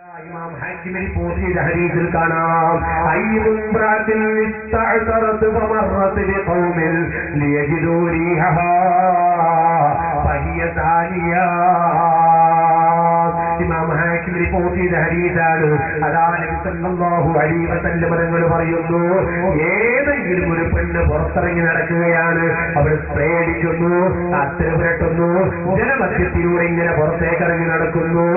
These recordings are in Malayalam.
ഇമാം ഹാക്കിം റിപ്പോർട്ട് ചെയ്ത ഹദീസിൽ കാണാം അയ്യുംബ്രാത്തിൽ ഇസ്തഅതറത് ഫമറത് ബിഖൗമിൽ ലിയജിദൂ റീഹഹാ ഫഹിയ സാനിയാ. ഇമാം ഹാക്കിം റിപ്പോർട്ട് ചെയ്ത ഹദീസാണ്. അതാ നബി സല്ലല്ലാഹു അലൈഹി വസല്ലം തങ്ങൾ പറയുന്നു, ഏതെങ്കിലും ഒരു പെണ്ണ് പുറത്തിറങ്ങി നടക്കുകയാണ്, അവൾ സ്പ്രേ അടിക്കുന്നു, അത്തര പുരട്ടുന്നു, ജനമധ്യത്തിലൂടെ ഇങ്ങനെ പുറത്തേക്ക് ഇറങ്ങി നടക്കുന്നു.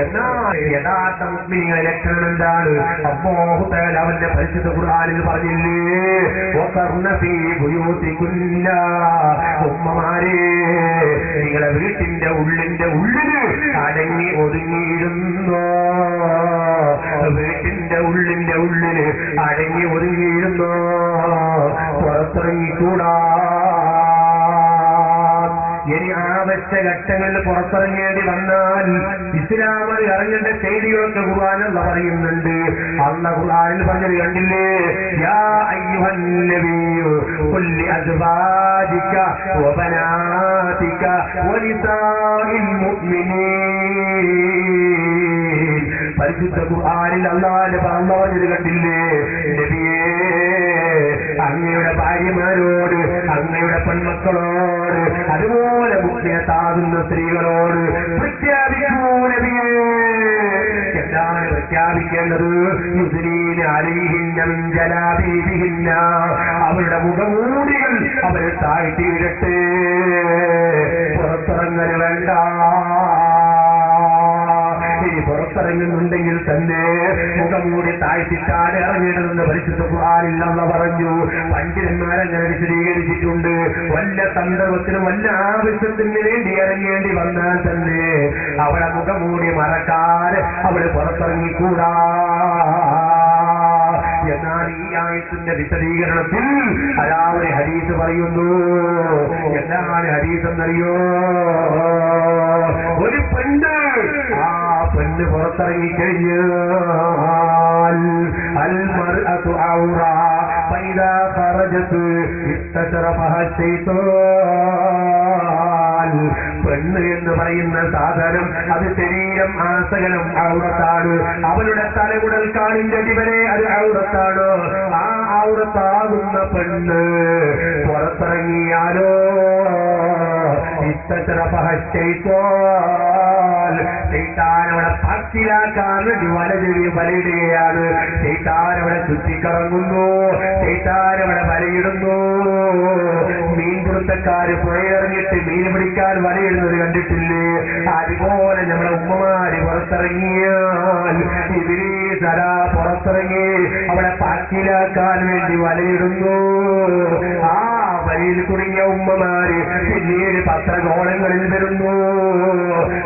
എന്നാൽ യഥാർത്ഥ മുസ്ലിങ്ങളുടെ ലക്ഷണം എന്താണ്? അല്ലാഹു തആല അവന്റെ പരിശുദ്ധ ഖുർആനിൽ പറഞ്ഞില്ലേ, വഖർന ഫീ ബുയൂതികുന്ന, ഉമ്മമാരെ നിങ്ങളുടെ വീട്ടിന്റെ ഉള്ളിൽ അടങ്ങി ഒതുങ്ങിയിരുന്നോ, വീട്ടിന്റെ ഉള്ളിൽ അടങ്ങി ഒതുങ്ങിയിരുന്നോ, പുറത്തിറങ്ങിക്കൂടാ. ഇനി ആവശ്യ ഘട്ടങ്ങളിൽ പുറത്തിറങ്ങേണ്ടി വന്നാൽ ഇസ്ലാമിൽ ഇറങ്ങേണ്ട ചെയ്തികളൊക്കെ ഖുർആനിൽ പറയുന്നുണ്ട്. അല്ലാഹു ഖുർആനിൽ പറഞ്ഞത് കണ്ടില്ലേ, യാ അയ്യുഹൻ നബിയ്യു ഖുൽ ലിഅസ്വാജിക വബനാതിക വനിസാഇൽ മുഅ്മിനീൻ. പരിശുദ്ധ ഖുർആനിൽ അല്ലാഹു പറഞ്ഞത് കണ്ടില്ലേ, നബിയേ അങ്ങയുടെ ഭാര്യമാരോട്, അങ്ങയുടെ പെൺമക്കളോട്, അതുപോലെ മുഖ്യത്താകുന്ന സ്ത്രീകളോട് പ്രഖ്യാപിക്കൂ നബിയേ. എന്താണ് പ്രഖ്യാപിക്കേണ്ടത്? യുദ്നീന അലൈഹിന്ന മിൻ ജലാബീബിഹിന്ന, അവരുടെ മുഖമൂടികൾ അവർ താഴ്ത്തിയിടട്ടെ, പുറത്തിറങ്ങൽ വേണ്ട. പുറത്തിറങ്ങുന്നുണ്ടെങ്കിൽ തന്നെ മുഖംമൂടി താഴ്ത്തിട്ടാണ് ഇറങ്ങേണ്ടതെന്ന് പരിശുദ്ധ ഖുർആനിൽ അല്ലാഹു പറഞ്ഞു. പണ്ഡിതന്മാരങ്ങനെ വിശദീകരിച്ചിട്ടുണ്ട്. വല്ല സന്ദർഭത്തിനും വല്ല ആവശ്യത്തിന് വേണ്ടി ഇറങ്ങേണ്ടി വന്നാൽ തന്നെ അവളെ മുഖംമൂടി മറക്കാതെ അവള് പുറത്തിറങ്ങിക്കൂടാ. എന്നാൽ ഈ ആയത്തിന്റെ വിശദീകരണത്തിൽ അതാ ഒരു ഹദീസ് പറയുന്നു. എന്താണ് ഹദീസ് എന്നറിയോ? ഒരു പെണ്ണ്, ആ പെണ്ണ് പുറത്തിറങ്ങിക്കഴിഞ്ഞാൽ അൽ മർഅതു ഔറ ഫൈദാ ഖറജത് ഇസ്തശറഫഹ ശൈത്താൻ. പെണ്ണ് എന്ന് പറയുന്ന സാധനം അത് ശരീരം ആസകലം ഔറത്താണ്. അവളുടെ തലമുടൽ കാലിന്റെ അടിവരെ അത് ഔറത്താണ്. ആ ഔറത്താകുന്ന പെണ്ണ് പുറത്തിറങ്ങിയാലോ ഇസ്തശറഫഹ ശൈത്താൻ, ശൈത്താൻ അവളെ പാർട്ടിയിലാക്കാൻ വേണ്ടി വലയിടുകയാണ്. ശൈത്താൻ അവളെ ചുറ്റിക്കറങ്ങുന്നു, ശൈത്താൻ അവളെ വലയിടുന്നു. മീൻപിടുത്തക്കാര് പുഴയിറങ്ങിയിട്ട് മീൻ പിടിക്കാൻ വലയിടുന്നത് കണ്ടിട്ടില്ലേ? അതുപോലെ നമ്മളെ ഉമ്മമാര് പുറത്തിറങ്ങിയാൽ ഇബ്ലീസ് അതാ പുറത്തിറങ്ങി അവളെ പാർട്ടിയിലാക്കാൻ വേണ്ടി വലയിടുന്നു. ആ വലയിൽ കുടുങ്ങിയ ഉമ്മമാര് പിന്നീട് പത്രഗോളങ്ങളിൽ വരുന്നു.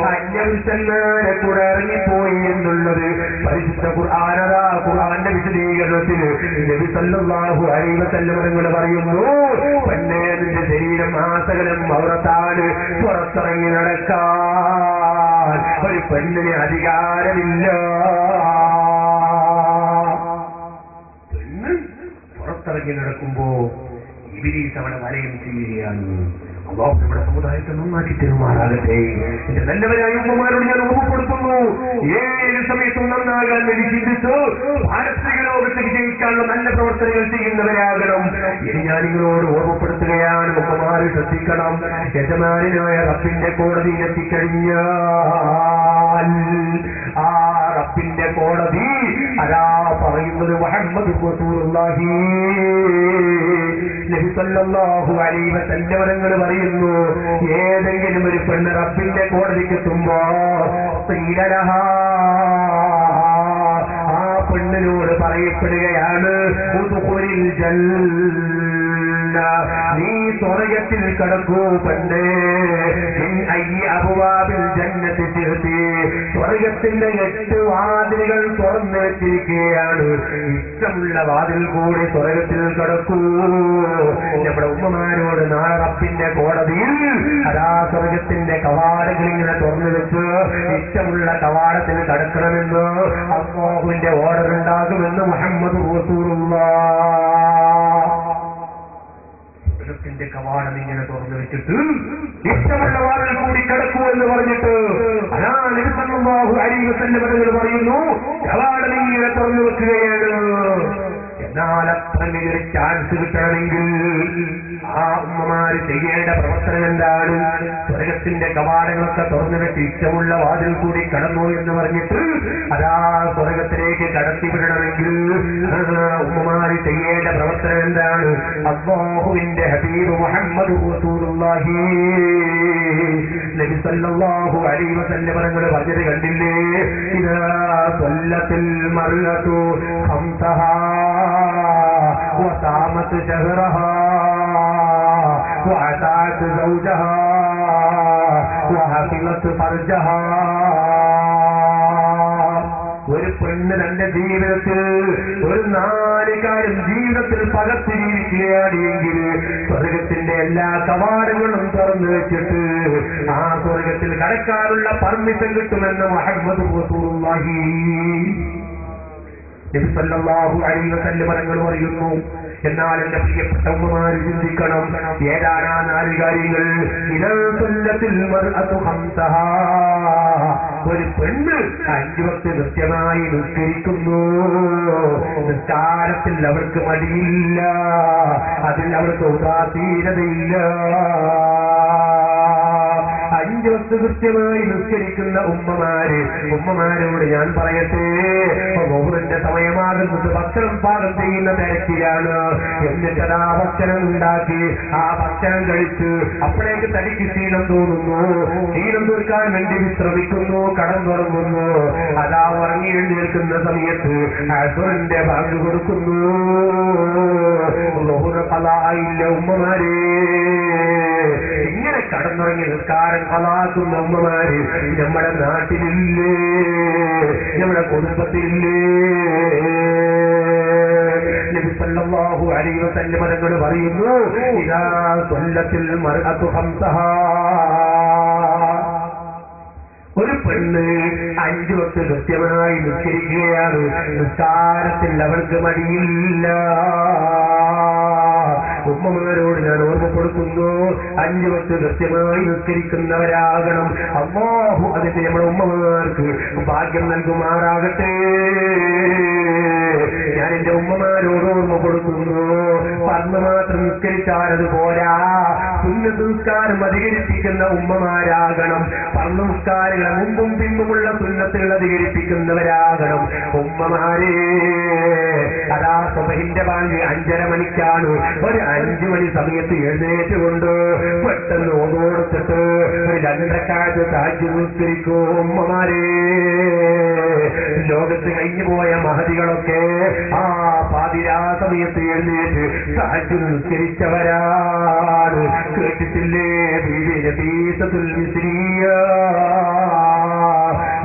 അന്യപുരുഷന്മാരെ കൂടെ ഇറങ്ങിപ്പോയി എന്നുള്ളത് പരിശുദ്ധ ഖുർആനതാ ഖുർആന്റെ വിശദീകരണത്തിൽ നബി സല്ലല്ലാഹു അലൈഹി വസല്ലം തങ്ങൾ പറയുന്നു, പെണ്ണേ നിന്റെ ശരീരം ആസകലം ഔറത്താണ്, പുറത്തിറങ്ങി നടക്കാൻ ഒരു പെണ്ണിന് അധികാരമില്ല. പെണ്ണ് പുറത്തിറങ്ങി നടക്കുമ്പോ ഇബ്ലീസ് അവളെ വലയം ചെയ്യുകയാണ്. അല്ലാഹു നമ്മുടെ സമുദായത്തെ നന്നാക്കി തെരുമാറാകട്ടെ. എന്റെ നല്ലവരായ ഉമ്മമാരോട് ഞാൻ ഓർമ്മപ്പെടുത്തുന്നു, ഏത് സമയത്തും നന്നാകാൻ വേണ്ടി ചിന്തിച്ചു പാരസ്പരിക ലോകത്ത് വിജയിക്കാനുള്ള നല്ല പ്രവർത്തനങ്ങൾ ചെയ്യുന്നവരാകണം. ഇനി ഞാൻ നിങ്ങളോട് ഓർമ്മപ്പെടുത്തുകയാണ്, ഉമ്മമാര് ശ്രദ്ധിക്കണം. യജമാനായ റബ്ബിന്റെ കോടതിയിലെത്തിക്കഴിഞ്ഞാൽ ആ റബ്ബിന്റെ കോടതി അതാ പറയുന്നത് മുഹമ്മദ് റസൂലുള്ളാഹി നബി സല്ലല്ലാഹു അലൈഹി വസല്ലം തങ്ങൾ പറയുന്നു, ഏതെങ്കിലും ഒരു പെണ്ണ് റബ്ബിന്റെ കോടതിക്ക് എത്തുമ്പോ ആ പെണ്ണിനോട് പറയപ്പെടുകയാണ്, ഉദ്ഖുലിൽ ജന്ന, നീ സ്വർഗ്ഗത്തിൽ കടക്കൂ പെണ്ണേ. അബുവാബിൽ ജന്നത്തി ശിഅ്തി, സ്വർഗ്ഗത്തിന്റെ 8 വാതിലുകൾ തുറന്നു വെച്ചിരിക്കുകയാണ്. ഇഷ്ടമുള്ള വാതിൽ കൂടി സ്വർഗ്ഗത്തിൽ കടക്കൂ. നമ്മുടെ ഉമ്മമാരോട് നാളെ റബ്ബിന്റെ കോടതിയിൽ അതാ സ്വർഗ്ഗത്തിന്റെ കവാടങ്ങൾ ഇങ്ങനെ തുറന്നു വെച്ച് ഇഷ്ടമുള്ള കവാടത്തിൽ കടക്കണമെന്ന് അല്ലാഹുവിന്റെ ഓർഡർ ഉണ്ടാകുമെന്ന് മുഹമ്മദ് റസൂലുള്ളാഹ്. സ്വർഗത്തിന്റെ കവാടം ഇങ്ങനെ തുറന്നു വെച്ചിട്ട് ഇഷ്ടമുള്ള വാതിൽ കൂടി കിടക്കൂ എന്ന് പറഞ്ഞിട്ട് അതാ നബി സല്ലല്ലാഹു അലൈഹി വസല്ലം തങ്ങൾ പറയുന്നു കവാടം ഇങ്ങനെ തുറന്നു വെക്കുകയാണ്. എന്നാൽ അത്രയൊരു ചാൻസ് കിട്ടണമെങ്കിൽ ആ ഉമ്മമാര് ചെയ്യേണ്ട പ്രവർത്തനം എന്താണ്? സ്വർഗത്തിന്റെ കവാടങ്ങളൊക്കെ തുറന്നു വെച്ച് ഇഷ്ടമുള്ള വാതിൽ കൂടി കടന്നു എന്ന് പറഞ്ഞിട്ട് അതാ സ്വർഗത്തിലേക്ക് കടത്തിവിടണമെങ്കിൽ ഉമ്മമാര് ചെയ്യേണ്ട പ്രവർത്തനം എന്താണ്? അല്ലാഹുവിന്റെ ഹബീബ് മുഹമ്മദ് റസൂലുള്ളാഹി നബി സല്ലല്ലാഹു അലൈഹി വസല്ലം തങ്ങൾ പറഞ്ഞത് കണ്ടില്ലേ? ഇദാ സല്ലത്തിൽ മർഅതു ഖംസഹാ وصامت شهرها وأطاعت زوجها وحفظت فرجها. ഒരു പെണ്ണ് തന്റെ ജീവിതത്തിൽ ഒരു 4 കാര്യം ജീവിതത്തിൽ പകർത്തിയിരിക്കുകയാണ് എങ്കിൽ സ്വർഗത്തിന്റെ എല്ലാ കവാടങ്ങളും തുറന്നു വെച്ചിട്ട് ആ സ്വർഗത്തിൽ കടക്കാനുള്ള പെർമിഷൻ കിട്ടുമെന്ന് മുഹമ്മദ് റസൂലുള്ളാഹി നബി സല്ലല്ലാഹു അലൈഹി വസല്ലം തങ്ങൾ പറയുന്നു. എന്നാൽ എന്റെ പ്രിയപ്പെട്ട ഉമ്മമാര് ചിന്തിക്കണം, ഏതാണ് ആ 4 കാര്യങ്ങൾ? ഇദാ സല്ലത്തിൽ മർഅതു ഖംസഹാ, ഒരു പെണ്ണ് 5 വക്ത് കൃത്യമായി നിസ്കരിക്കുന്നു. നിസ്കാരത്തിൽ അവർക്ക് മടിയില്ല, അതിൽ അവർക്ക് ഉദാസീനതയില്ല. 5 വക്ത് കൃത്യമായി നിസ്കരിക്കുന്ന ഉമ്മമാരോട് ഞാൻ പറയട്ടെ, ബഹുറിന്റെ സമയമാകുന്നത് ഭക്ഷണം പാകം ചെയ്യുന്ന തിരക്കിലാണ്. എന്നിട്ടതാ ഭക്ഷണം ഉണ്ടാക്കി ആ ഭക്ഷണം കഴിച്ച് അപ്പോഴേക്ക് തനിക്ക് ക്ഷീണം തോന്നുന്നു. ക്ഷീണം തീർക്കാൻ വേണ്ടി വിശ്രമിക്കുന്നു, കടന്നുറങ്ങുന്നു. അതാ ഉറങ്ങി എഴുന്നേൽക്കുന്ന സമയത്ത് അസുറിന്റെ ബാങ്ക് കൊടുക്കുന്നു. ഖളാഇല്ല ഉമ്മമാരെ, ഇങ്ങനെ കടന്നുറങ്ങി നിസ്കാരം ഖളാക്കുന്ന ഉമ്മമാര് നമ്മുടെ നാട്ടിലില്ലേ, നമ്മുടെ കുടുംബത്തിലില്ലേ? നബി സല്ലല്ലാഹു അലൈഹി വസല്ലം തങ്ങൾ പറയുന്നു, ഇദാ സല്ലത്തിൽ മർഅതു ഖംസഹാ, ഒരു പെണ്ണ് 5 വക്ത് കൃത്യമായി നിസ്കരിക്കുകയാണ്. നിസ്കാരത്തിൽ അവൾക്ക് മടിയില്ല. ഉമ്മമാരോട് ഞാൻ ഓർമ്മപ്പെടുത്തുന്നു, 5 വക്ത് കൃത്യമായി നിസ്കരിക്കുന്നവരാകണം. അല്ലാഹു അതിന്റെ നമ്മുടെ ഉമ്മമാർക്ക് ഭാഗ്യം നൽകുമാറാകട്ടെ. ഞാൻ എന്റെ ഉമ്മമാരോട് ഓർമ്മപ്പെടുത്തുന്നു, പർന്ന് മാത്രം നിസ്കരിച്ചാലത് പോരാ, സുന്നത്ത് നിസ്കാരം അധികരിപ്പിക്കുന്ന ഉമ്മമാരാകണം. പർന്ന് നിസ്കാരങ്ങളെ മുമ്പും പിമ്പുമുള്ള സുന്നത്തുകൾ അധികരിപ്പിക്കുന്നവരാകണം ഉമ്മമാരെ. അതാ സുബഹിന്റെ ബാങ്ക് 5:30 മണിക്കാണ്. ഒരു 5 മണി സമയത്ത് എഴുന്നേറ്റുകൊണ്ട് പെട്ടെന്ന് ഓതോടുത്തിട്ട് ഒരു 2 റക്അത്ത് തഹജ്ജുദ് നിസ്കരിക്കൂ ഉമ്മമാരെ. ലോകത്ത് കഴിഞ്ഞു പോയ മഹദികളൊക്കെ ആ പാതിരാ സമയത്ത് എഴുന്നേറ്റ് തഹജ്ജുദ് നിസ്കരിച്ചവരാണ്. കേട്ടിട്ടില്ലേ? ബീവി നബീസത്തുൽ മിസ്രിയ,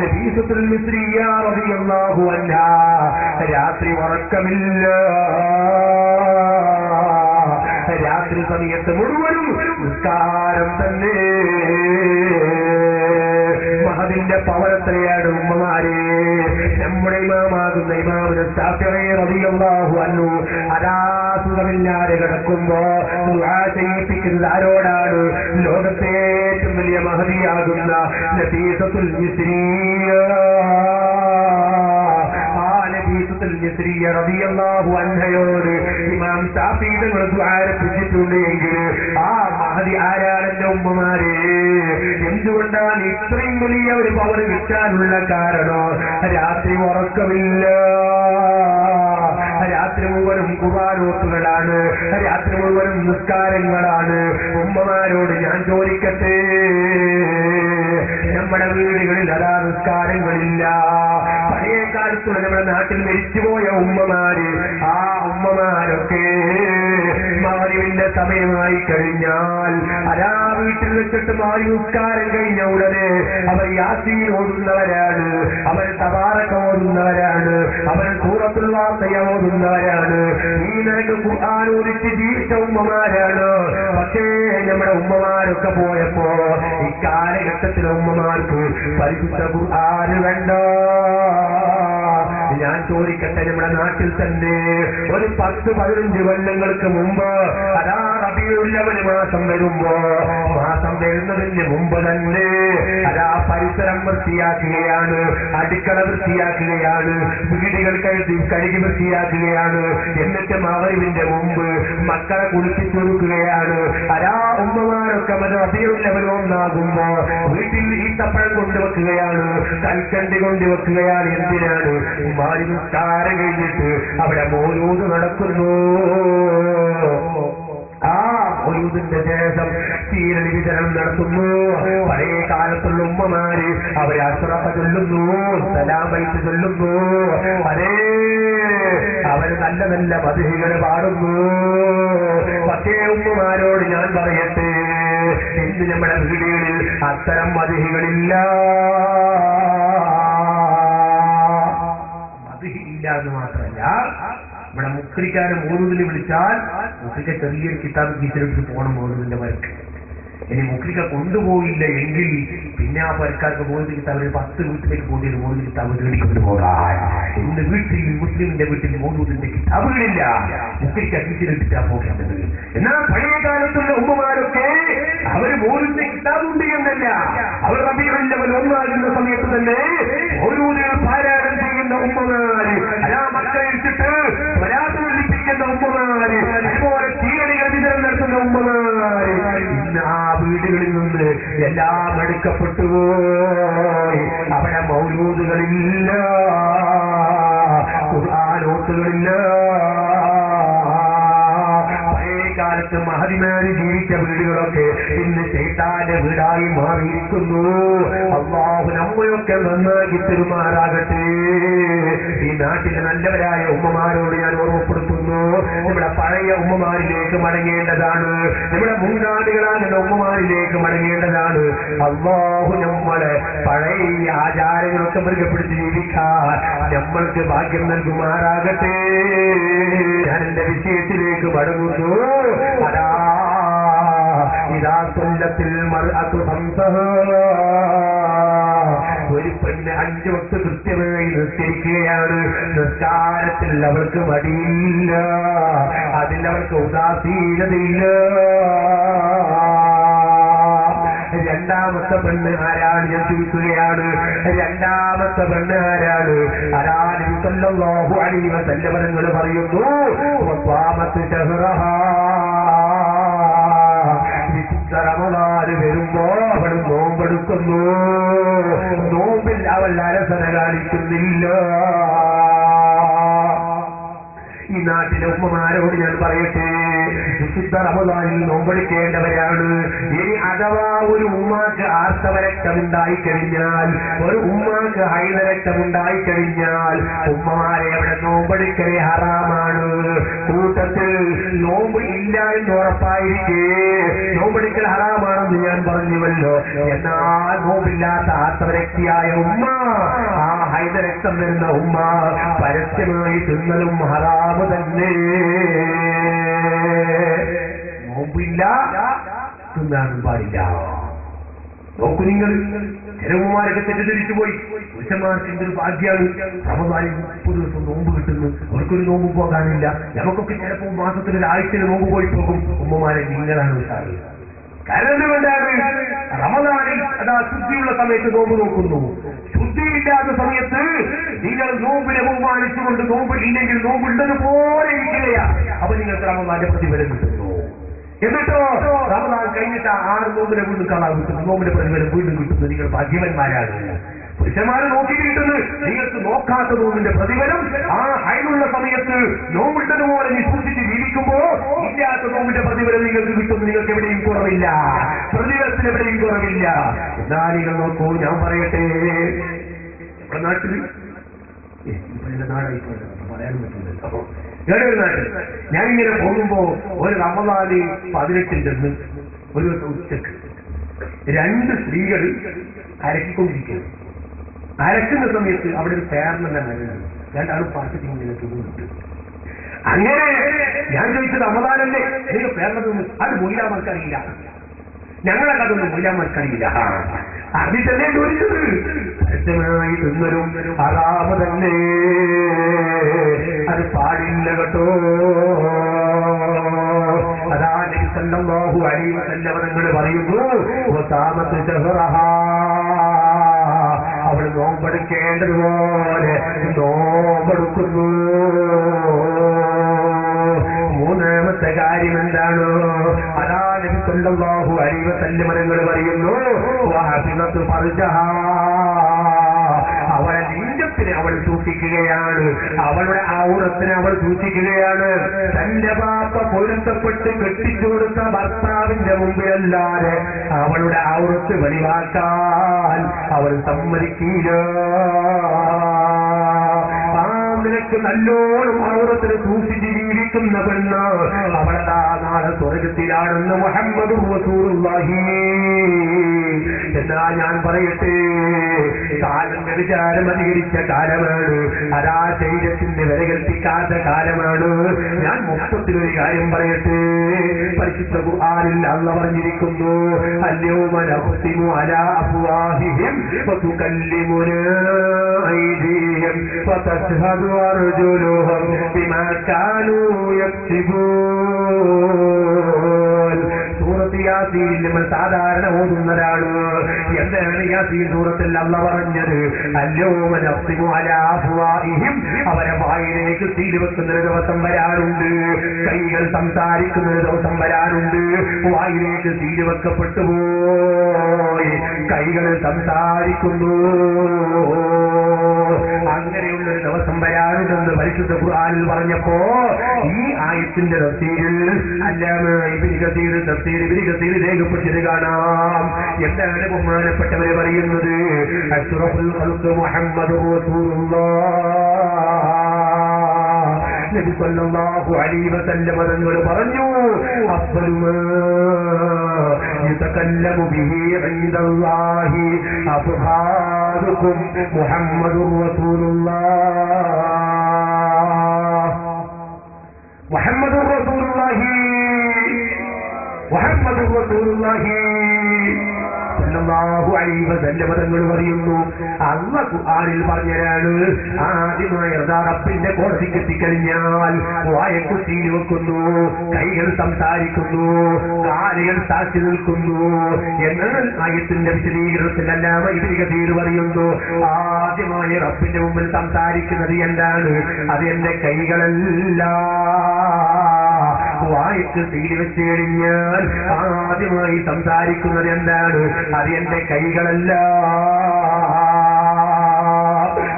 നബീസത്തുൽ മിസ്രിയ റളിയല്ലാഹു അൻഹാ രാത്രി ഉറക്കമില്ല. രാത്രി സമയത്ത് മുഴുവനും നിസ്കാരം തന്നെ. മഹദിന്റെ പവർ എത്രയാണ് ഉമ്മമാരെ! നമ്മുടെ ഇമാമാകുന്ന ഇമാമിന് ശാഫിഈ റളിയല്ലാഹു അൻഹു അതാ സുഖമില്ലാതെ കിടക്കുമ്പോ ദുആ ചെയ്യിപ്പിക്കുന്നത് ആരോടാണ്? ലോകത്തെ ഏറ്റവും വലിയ മഹദിയാകുന്ന നബീസത്തുൽ മിസ്രിയ. റളിയല്ലാഹു അൻഹയോട് ഇമാം ശാഫിഈ തങ്ങൾ ദുആ ആരംഭിച്ചിട്ടുണ്ടെങ്കിൽ ആ മഹദി ആരാണെന്റെ ഉമ്മമാരെ? എന്തുകൊണ്ടാണ് ഇത്രയും വലിയ ഒരു പവർ കിട്ടാനുള്ള കാരണം? രാത്രി ഉറക്കമില്ല, രാത്രി മുഴുവനും ഖുർആനോത്തുകളാണ്, രാത്രി മുഴുവനും നിസ്കാരങ്ങളാണ്. ഉമ്മമാരോട് ഞാൻ ചോദിക്കട്ടെ, നമ്മുടെ വീടുകളിൽ അതാ നിസ്കാരങ്ങളില്ല. പഴയ കാലത്തുള്ള നമ്മുടെ നാട്ടിൽ മരിച്ചുപോയ ഉമ്മമാര്, ആ ഉമ്മമാരൊക്കെ മഗ്‌രിബിന്റെ സമയമായി കഴിഞ്ഞാൽ അതാ വീട്ടിൽ വെച്ചിട്ട് മാറി നിസ്കാരം കഴിഞ്ഞ ഉടനെ അവർ യാസീൻ ഓതുന്നവരാണ്, അവർ തബാറക ഓതുന്നവരാണ്, അവർ സൂറത്തുൽ വാഖിഅ ഓതുന്നവരാണ്. ഈ നിലക്ക് ഖുർആൻ ഓതിച്ച് ജീവിച്ച ഉമ്മമാരാണ്. പക്ഷേ നമ്മുടെ ഉമ്മമാരൊക്കെ പോയപ്പോ ഈ കാലഘട്ടത്തിലെ ഉമ്മമാർക്ക് പരിശുദ്ധ ഖുർആൻ വേണ്ട. ഞാൻ ചോദിക്കട്ടെ, നമ്മുടെ നാട്ടിൽ തന്നെ ഒരു 10-15 കൊല്ലങ്ങൾക്ക് മുമ്പ് അതാ റബീഉൽ റബീഉൽ മാസം വരുമ്പോ മാസം വരുന്നതിന് മുമ്പ് തന്നെ അതാ പരിസരം വൃത്തിയാക്കുകയാണ്, അടുക്കള വൃത്തിയാക്കുകയാണ്, വീടുകൾ കഴുകി വൃത്തിയാക്കുകയാണ്. എന്നിട്ട് മഗ്‌രിബിന്റെ മുമ്പ് മക്കളെ കുളിപ്പിച്ചു കൊടുക്കുകയാണ്. അതാ ഉമ്മമാരൊക്കെ റബീഉൽ ഒന്നാകുമ്പോ വീട്ടിൽ ഈത്തപ്പഴം കൊണ്ടുവെക്കുകയാണ്, കൽക്കണ്ടി കൊണ്ടുവെക്കുകയാണ്. എന്തിനാണ്? മാലിനിസ്കാരം കഴിഞ്ഞിട്ട് അവിടെ മൗലൂദ് നടക്കുന്നു. ആ മൗലൂദിന്റെ ശേഷം തീരടി വിതരണം നടത്തുന്നു. പഴയ കാലത്തുള്ള ഉമ്മമാര് അവരെ അശ്റഫ ചൊല്ലുന്നു, സലാമൈത്ത് ചൊല്ലുന്നു, അവര് നല്ല നല്ല മദ്ഹികൾ പാടുന്നു. പക്ഷേ ഉമ്മമാരോട് ഞാൻ പറയട്ടെ, ഇന്ന് നമ്മുടെ വീടുകളിൽ അത്തരം മദ്ഹികളില്ല. മദ്ഹില്ല എന്ന് മാത്രമല്ല, ഇവിടെ മുക്രിക്കാരെ മൗലൂദിന് വിളിച്ചാൽ മുക്രിക്ക ചെറിയൊരു കിതാബ് ഗീതരെടുത്ത് പോകണം മൗലൂദിന്റെ വരക്ക്. ഇനി മുക്രിക്ക കൊണ്ടുപോയില്ല എങ്കിൽ പിന്നെ ആ പരക്കാർക്ക് മൗലൂദ് കിതാബ് 10 വീട്ടിലേക്ക് പോയി മൗലൂദ് കിതാബ് തേടിക്കൊണ്ട് പോകാൻ. ഇന്ന് വീട്ടിൽ മുസ്ലിമിന്റെ വീട്ടിൽ മൗലൂദിന്റെ കിതാബുകളില്ല, മുക്രിക്ക ഗീതരെടുത്തിട്ടാ പോകേണ്ടത്. എന്നാൽ പഴയ കാലത്തുള്ള ഉമ്മമാരൊക്കെ അവര് മൗലൂദിന്റെ കിതാബുണ്ട് എന്നല്ല, അവർ റബീഉൽ അവ്വൽ ഒന്നാകുന്ന സമയത്ത് തന്നെ മൗലൂദുകൾ പാരായണം ചെയ്യുന്ന ഉമ്മമാര്, അതാ മക്കളെ ഇട്ടിട്ട് വരാതിരിപ്പിക്കുന്ന ഉമ്മമാര്, അതുപോലെ തീരണികൾ വിതരണം നടത്തുന്ന ഉമ്മമാര്, ഇന്ന് ആ വീടുകളിൽ നിന്ന് എല്ലാം എടുക്കപ്പെട്ടു പോയി. അവിടെ മൗലൂദുകളില്ല, ഖുർആനോത്തുകളില്ല. കാലത്ത് മഹതിമാര് ജീവിച്ച വീടുകളൊക്കെ ഇന്ന് ശൈത്താന്റെ വീടായി മാറിയിരിക്കുന്നു. അല്ലാഹു നമ്മയൊക്കെ നന്നാക്കി പെരുമാറാകട്ടെ. ഈ നാട്ടിലെ നല്ലവരായ ഉമ്മമാരോട് ഞാൻ ഓർമ്മപ്പെടുത്തുന്നു, നമ്മുടെ പഴയ ഉമ്മമാരിലേക്ക് മടങ്ങേണ്ടതാണ്, നമ്മുടെ മുൻഗാമികളാകുന്ന ഉമ്മമാരിലേക്ക് മടങ്ങേണ്ടതാണ്. അല്ലാഹു നമ്മളെ പഴയ ആചാരങ്ങളൊക്കെ മൃഗപ്പെടുത്തി ജീവിക്കാൻ നമ്മൾക്ക് ഭാഗ്യം നൽകുമാറാകട്ടെ. ഞാൻ എന്റെ വിഷയത്തിലേക്ക് മടങ്ങുന്നു. അതാ ഇതാ കൊല്ലത്തിൽ ഒരു പെണ്ണ് 5 വക്ത് കൃത്യമായി നിസ്കരിക്കുകയാണ്. നിസ്കാരത്തിൽ അവൾക്ക് മടിയില്ല, അതിൽ അവൾക്ക് ഉദാസീനതയില്ല. രണ്ടാമത്തെ പെണ്ണ് ആരാണ് ഞാൻ ചോദിക്കുകയാണ്. രണ്ടാമത്തെ പെണ്ണ് ആരാണ്? നബി സല്ലല്ലാഹു അലൈഹി വസല്ലം തങ്ങൾ പറയുന്നു, വഖാമത്ത് ശഹ്റഹാ, റമളാൻ വരുമ്പോ അവൾ നോമ്പെടുക്കുന്നു. നോമ്പിൽ അവൾ അലസന കാണിക്കുന്നില്ല. ഈ നാട്ടിലെ ഉമ്മമാരോട് ഞാൻ പറയട്ടെ, വിശുദ്ധ റമളാനിൽ നോമ്പെടുക്കേണ്ടവരാണ്. ഇനി അഥവാ ഒരു ഉമ്മാക്ക് ആർത്തവരക്തമുണ്ടായിക്കഴിഞ്ഞാൽ, ഒരു ഉമ്മാക്ക് ഹൈദരക്തമുണ്ടായിക്കഴിഞ്ഞാൽ ഉമ്മമാരെ അവിടെ നോമ്പെടുക്കലേ ഹറാമാണ്. കൂട്ടത്തിൽ നോമ്പ് ഇല്ല എന്ന് ഉറപ്പായിരിക്കേ നോമ്പെടുക്കൽ ഹറാമാണെന്ന് ഞാൻ പറഞ്ഞുവല്ലോ. എന്നാൽ നോമ്പില്ലാത്ത ആർത്തവരക്തിയായ ഉമ്മ, ആ ഹൈദരക്തം വരുന്ന ഉമ്മ പരസ്യമായി തിന്നലും ഹറാമ് തന്നെ. നോമ്പില്ല, തിന്നാനും പാടില്ല. നോക്കൂ നിങ്ങൾ, ചിലവുമാരൊക്കെ തെറ്റിദ്ധരിച്ചു പോയി. പുരുഷന്മാർക്ക് എന്തൊരു ഭാഗ്യാണ്, റമദാനിൽ 30 ദിവസം നോമ്പ് കിട്ടുന്നു, അവർക്കൊരു നോമ്പ് പോകാനില്ല. നമുക്കൊക്കെ ചിലപ്പോൾ മാസത്തിൽ 1 ആഴ്ചയിൽ നോമ്പ് പോയി പോകും. ഉമ്മമാരെ നിങ്ങളാണ് ഉഷാറ്. കാരണം എന്തുകൊണ്ടാണ്? റമദാനിൽ അതാ ശുദ്ധിയുള്ള സമയത്ത് നോമ്പ് നോക്കുന്നു, ശുദ്ധിയില്ലാത്ത സമയത്ത് നിങ്ങൾ നോമ്പിനെ ബഹുമാനിച്ചുകൊണ്ട് നോമ്പ് ഇല്ലെങ്കിൽ നോമ്പുള്ളതുപോലെ ഇരിക്കുകയാ. അപ്പൊ നിങ്ങൾക്ക് റമദാന്റെ പ്രതിഫലം കിട്ടുന്നു. എന്നിട്ടോ റമദാൻ കഴിഞ്ഞിട്ട് 6 നോമ്പിനെ വീണ്ടും കാണാൻ കിട്ടുന്നു, നോമ്പിന്റെ പ്രതിഫലം വീണ്ടും കിട്ടുന്നു. നിങ്ങൾ ഭാഗ്യവന്മാരാണ്. പുരുഷന്മാരെ നോക്കി കിട്ടുന്നത് നിങ്ങൾക്ക് നോക്കാത്ത നോമ്പിന്റെ പ്രതിഫലം ആ ഹൈനുള്ള സമയത്ത് നോമ്പുള്ളതുപോലെ നിശ്ചിച്ച് ജീവിക്കുമ്പോ ഇല്ലാത്ത നോമ്പിന്റെ പ്രതിഫലം നിങ്ങൾക്ക് കിട്ടുന്നു. നിങ്ങൾക്ക് എവിടെയും കുറവില്ല, പ്രതിഫലത്തിന് എവിടെയും കുറവില്ല. എന്നാ നിങ്ങൾ നോക്കൂ, ഞാൻ പറയട്ടെ, നമ്മുടെ നാട്ടിൽ നാടായിക്കോട്ടെ പറയാൻ പറ്റുന്നല്ലോ. വേറൊരു നാട്ടിൽ ഞാനിങ്ങനെ പോകുമ്പോ ഒരു റമദാന് 18 ഒരു ദിവസം ഉച്ചക്ക് 2 സ്ത്രീകൾ അരക്കിക്കൊണ്ടിരിക്കുന്നു. അരക്കുന്ന സമയത്ത് അവിടെ ഒരു പേർന്നെന്നെ മരുന്നുണ്ട്. 2 ആളും പാർട്ടിക്ക് ഇങ്ങനെ തുണിട്ട്. അങ്ങനെ ഞാൻ ചോദിച്ചത് റമദാനല്ലേ, എനിക്ക് പേർന്നതൊന്നും അത് മൊയ്ലാമാർക്കറിയില്ല, ഞങ്ങളെ അതൊന്നും മൊയ്ലാമാർക്കറിയില്ല. അതിൽ തന്നെ ചോദിച്ചത് കൃത്യമായി തിന്നലും ഹറാമ് തന്നെ, അത് പാടില്ല കേട്ടോ. അതാ നബി സല്ലല്ലാഹു അലൈഹി വസല്ലം തങ്ങൾ പറയുന്നു വസാമത്ത് ശഹറഹാ, അവൾ നോമ്പെടുക്കേണ്ടതുപോലെ നോമ്പെടുക്കുന്നു. മൂന്നാമത്തെ കാര്യം എന്താണ്? അതാ നബി സല്ലല്ലാഹു അലൈഹി വസല്ലം തങ്ങൾ പറയുന്നു വഹഫിദത്തു ഫർജഹാ, അവളെ ലിംഗത്തിനെ അവൾ സൂക്ഷിക്കുകയാണ്, അവളുടെ ഔറത്തിനെ അവൾ സൂക്ഷിക്കുകയാണ്. തന്റെ പാപ്പ പൊരുത്തപ്പെട്ട് കെട്ടിച്ചു കൊടുത്ത ഭർത്താവിന്റെ മുമ്പിലല്ലാതെ അവളുടെ ഔറത്ത് വെളിവാക്കാൻ അവൾ സമ്മതിക്കില്ല. നിനക്ക് നല്ലോണം ഔറത്തിനെ സൂക്ഷിച്ച് ജീവിക്കുന്ന പെണ്ണ് അവളതാ നാളെ സ്വർഗത്തിലാണെന്ന് മുഹമ്മദ് റസൂലുള്ളാഹി. എന്നാ ഞാൻ പറയട്ടെ, കാലം വ്യഭിചാരം അധികരിച്ച കാലമാണ്, അതാ ശരീരത്തിന്റെ വില കൽപ്പിക്കാത്ത കാലമാണ്. ഞാൻ മൊത്തത്തിലൊരു കാര്യം പറയട്ടെ. പരിശുദ്ധ ഖുർആനിൽ അല്ലാഹു പറഞ്ഞിരിക്കുന്നു അൽയൗമ നഖ്തിമു അലാ അഫ്വാഹിഹിം വതുകല്ലിമുനാ ഐദിഹിം വതശ്ഹദു അർജുലുഹും ബിമാ കാനൂ യക്സിബൂൻ. സൂറത്ത് യാസീൻ നമ്മൾ സാധാരണ ഓതുന്നതാണ്. എന്താണ് യാസീൻ സൂറത്തിൽ അല്ലാഹു പറഞ്ഞത്? അൽയൗമ നഖ്തിമു അലാ അഫ്വാഹിഹിം, അവരെ വായിലേക്ക് സീൽ വെക്കുന്ന ദിവസം വരാനുണ്ട്, കൈകൾ സംസാരിക്കുന്ന ദിവസം വരാനുണ്ട്. വായിലേക്ക് സീൽ വെക്കപ്പെട്ടു പോയി, കൈകൾ സംസാരിക്കുന്നു. അങ്ങനെയുള്ളൊരു ദിവസം വരാനുണ്ടെന്ന് പരിശുദ്ധ ഖുർആനിൽ പറഞ്ഞപ്പോ ഈ ആയത്തിന്റെ തഫ്സീരിൽ അല്ലാമ ഇബ്നു കസീർ തഫ്സീർ ഇബ്നു കസീർ രേഖപ്പെടുത്തിയത് കാണാം. എന്താണ് ബഹുമാനപ്പെട്ടവരെ പറയുന്നത്? അഷ്റഫുൽ ഖൽഖ് മുഹമ്മദുർ റസൂലുള്ളാഹ് നബി സല്ലല്ലാഹു അലൈഹി വസല്ലം തങ്ങൾ പറഞ്ഞു അഫ്ദലു മാ യതകല്ലമു ബിഹി ഇൻദല്ലാഹി അഫ്ഹാദുകും മുഹമ്മദുർ റസൂലുള്ളാഹ്. മുഹമ്മദുർ റസൂലുള്ളാഹി, മുഹമ്മദുർ റസൂലുള്ളാഹി സല്ലല്ലാഹു അലൈഹി വസല്ലം തങ്ങൾ പറയുന്നു അല്ലാഹു ഖുർആനിൽ പറഞ്ഞതാണ് ആദ്യമായി റബ്ബിന്റെ കോടതിക്ക് എത്തിക്കഴിഞ്ഞാൽ വായക്ക് സീൽ വെക്കുന്നു, കൈകൾ സംസാരിക്കുന്നു, കാലുകൾ സാക്ഷി നിൽക്കുന്നു. എന്നാൽ ആയത്തിന്റെ വിശദീകരണത്തിൽ അല്ലാമ ഇബ്നു കസീർ പറയുന്നു ആദ്യമായി റബ്ബിന്റെ മുമ്പിൽ സംസാരിക്കുന്നത് എന്താണ്? അത് എന്റെ കൈകളല്ല. വായക്ക് സീൽ വെച്ച് കഴിഞ്ഞാൽ ആദ്യമായി സംസാരിക്കുന്നത് എന്താണ്? അത് എന്റെ കൈകളല്ല.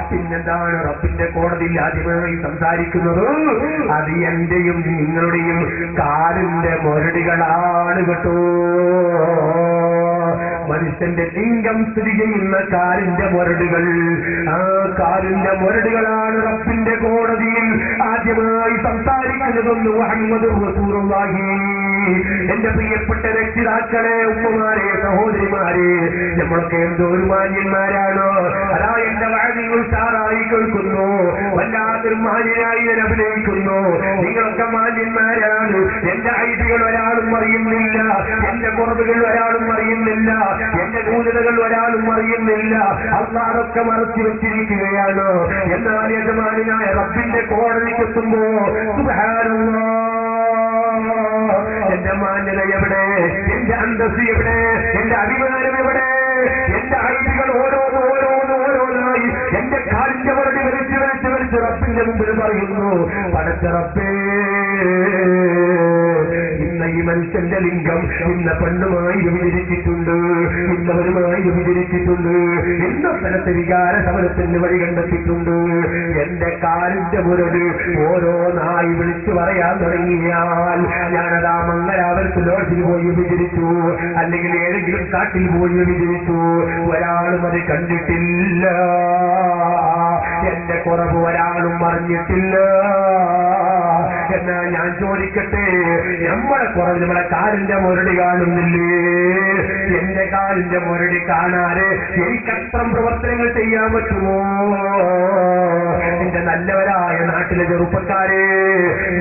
പിന്നെന്താണ്? റബ്ബിന്റെ കോടതിയിൽ ആദ്യമായി സംസാരിക്കുന്നത് അത് എന്റെയും നിങ്ങളുടെയും കാലിന്റെ മൊരടികളാണ് കേട്ടോ. മനുഷ്യന്റെ ലിംഗം സ്ഥിതി ചെയ്യുന്ന കാലിന്റെ മൊരടുകൾ, ആ കാലിന്റെ മൊരടുകളാണ് റബ്ബിന്റെ കോടതിയിൽ ആദ്യമായി സംസാരിക്കുന്നതെന്ന് മുഹമ്മദ് റസൂലുള്ളാഹി. എന്റെ പ്രിയപ്പെട്ട രക്ഷിതാക്കളെ, ഉമ്മമാരെ, സഹോദരിമാരെ, നമ്മളൊക്കെ എന്തോ ഒരു മാന്യന്മാരാണോ? അതാ എന്റെ വാഴകൾ ഉഷാറായി കേൾക്കുന്നു, വല്ലാത്തൊരു മാന്യനായി ഞാൻ അഭിനയിക്കുന്നു. നിങ്ങളൊക്കെ മാന്യന്മാരാണ്. എന്റെ ഐതികൾ ഒരാളും അറിയുന്നില്ല, എന്റെ കുറവുകൾ ഒരാളും അറിയുന്നില്ല, എന്റെ ന്യൂനതകൾ ഒരാളും അറിയുന്നില്ല. അള്ളാഹൊക്കെ മറച്ചു വെച്ചിരിക്കുകയാണ്. എന്നാൽ യജമാനായ റബ്ബിന്റെ കോടതിക്കെത്തുമ്പോ സുബ്ഹാനല്ലാഹ്, എന്റെ മാന്യത എവിടെ? എന്റെ അന്തസ് എവിടെ? എന്റെ അഭിമാനം എവിടെ? എന്റെ ഐതികൾ ഓരോന്നായി എന്റെ കാലിന്റെ വരടി വലിച്ചു വലിച്ചു വലിച്ച് റബ്ബിന്റെ മുമ്പിൽ പറയുന്നു പടച്ച റബ്ബേ, ഇന്ന് ഈ മനുഷ്യന്റെ ലിംഗം ഇന്ന പെണ്ണുമായി വിഭജിച്ചിട്ടുണ്ട്, ഇന്നവരുമായി വിഭജിച്ചിട്ടുണ്ട്, ഇന്ന സ്ഥലത്ത് വികാര സമരത്തിന് വഴി കണ്ടെത്തിയിട്ടുണ്ട്. എന്റെ കാലിന്റെ മുരട് ഓരോന്നായി വിളിച്ചു പറയാൻ തുടങ്ങിയാൽ ഞാനതാ മംഗലാപുരത്ത് ലോഡ്ജിൽ പോയി വിഭജിച്ചു, അല്ലെങ്കിൽ ഏതെങ്കിലും കാട്ടിൽ പോയി വിഭജിച്ചു, ഒരാളും അത് കണ്ടിട്ടില്ല. എന്റെ കുറവ് ഒരാളും അറിഞ്ഞിട്ടില്ല. എന്നാ ഞാൻ ചോദിക്കട്ടെ, നമ്മളെ കുറവ് നമ്മളെ കാലിന്റെ മുരടി കാണുന്നില്ലേ? എന്റെ കാലിന്റെ മുരടി കാണാതെ എനിക്കത്രം പ്രവർത്തനങ്ങൾ ചെയ്യാൻ പറ്റുമോ? എന്റെ നല്ലവരായ നാട്ടിലെ ചെറുപ്പക്കാരെ,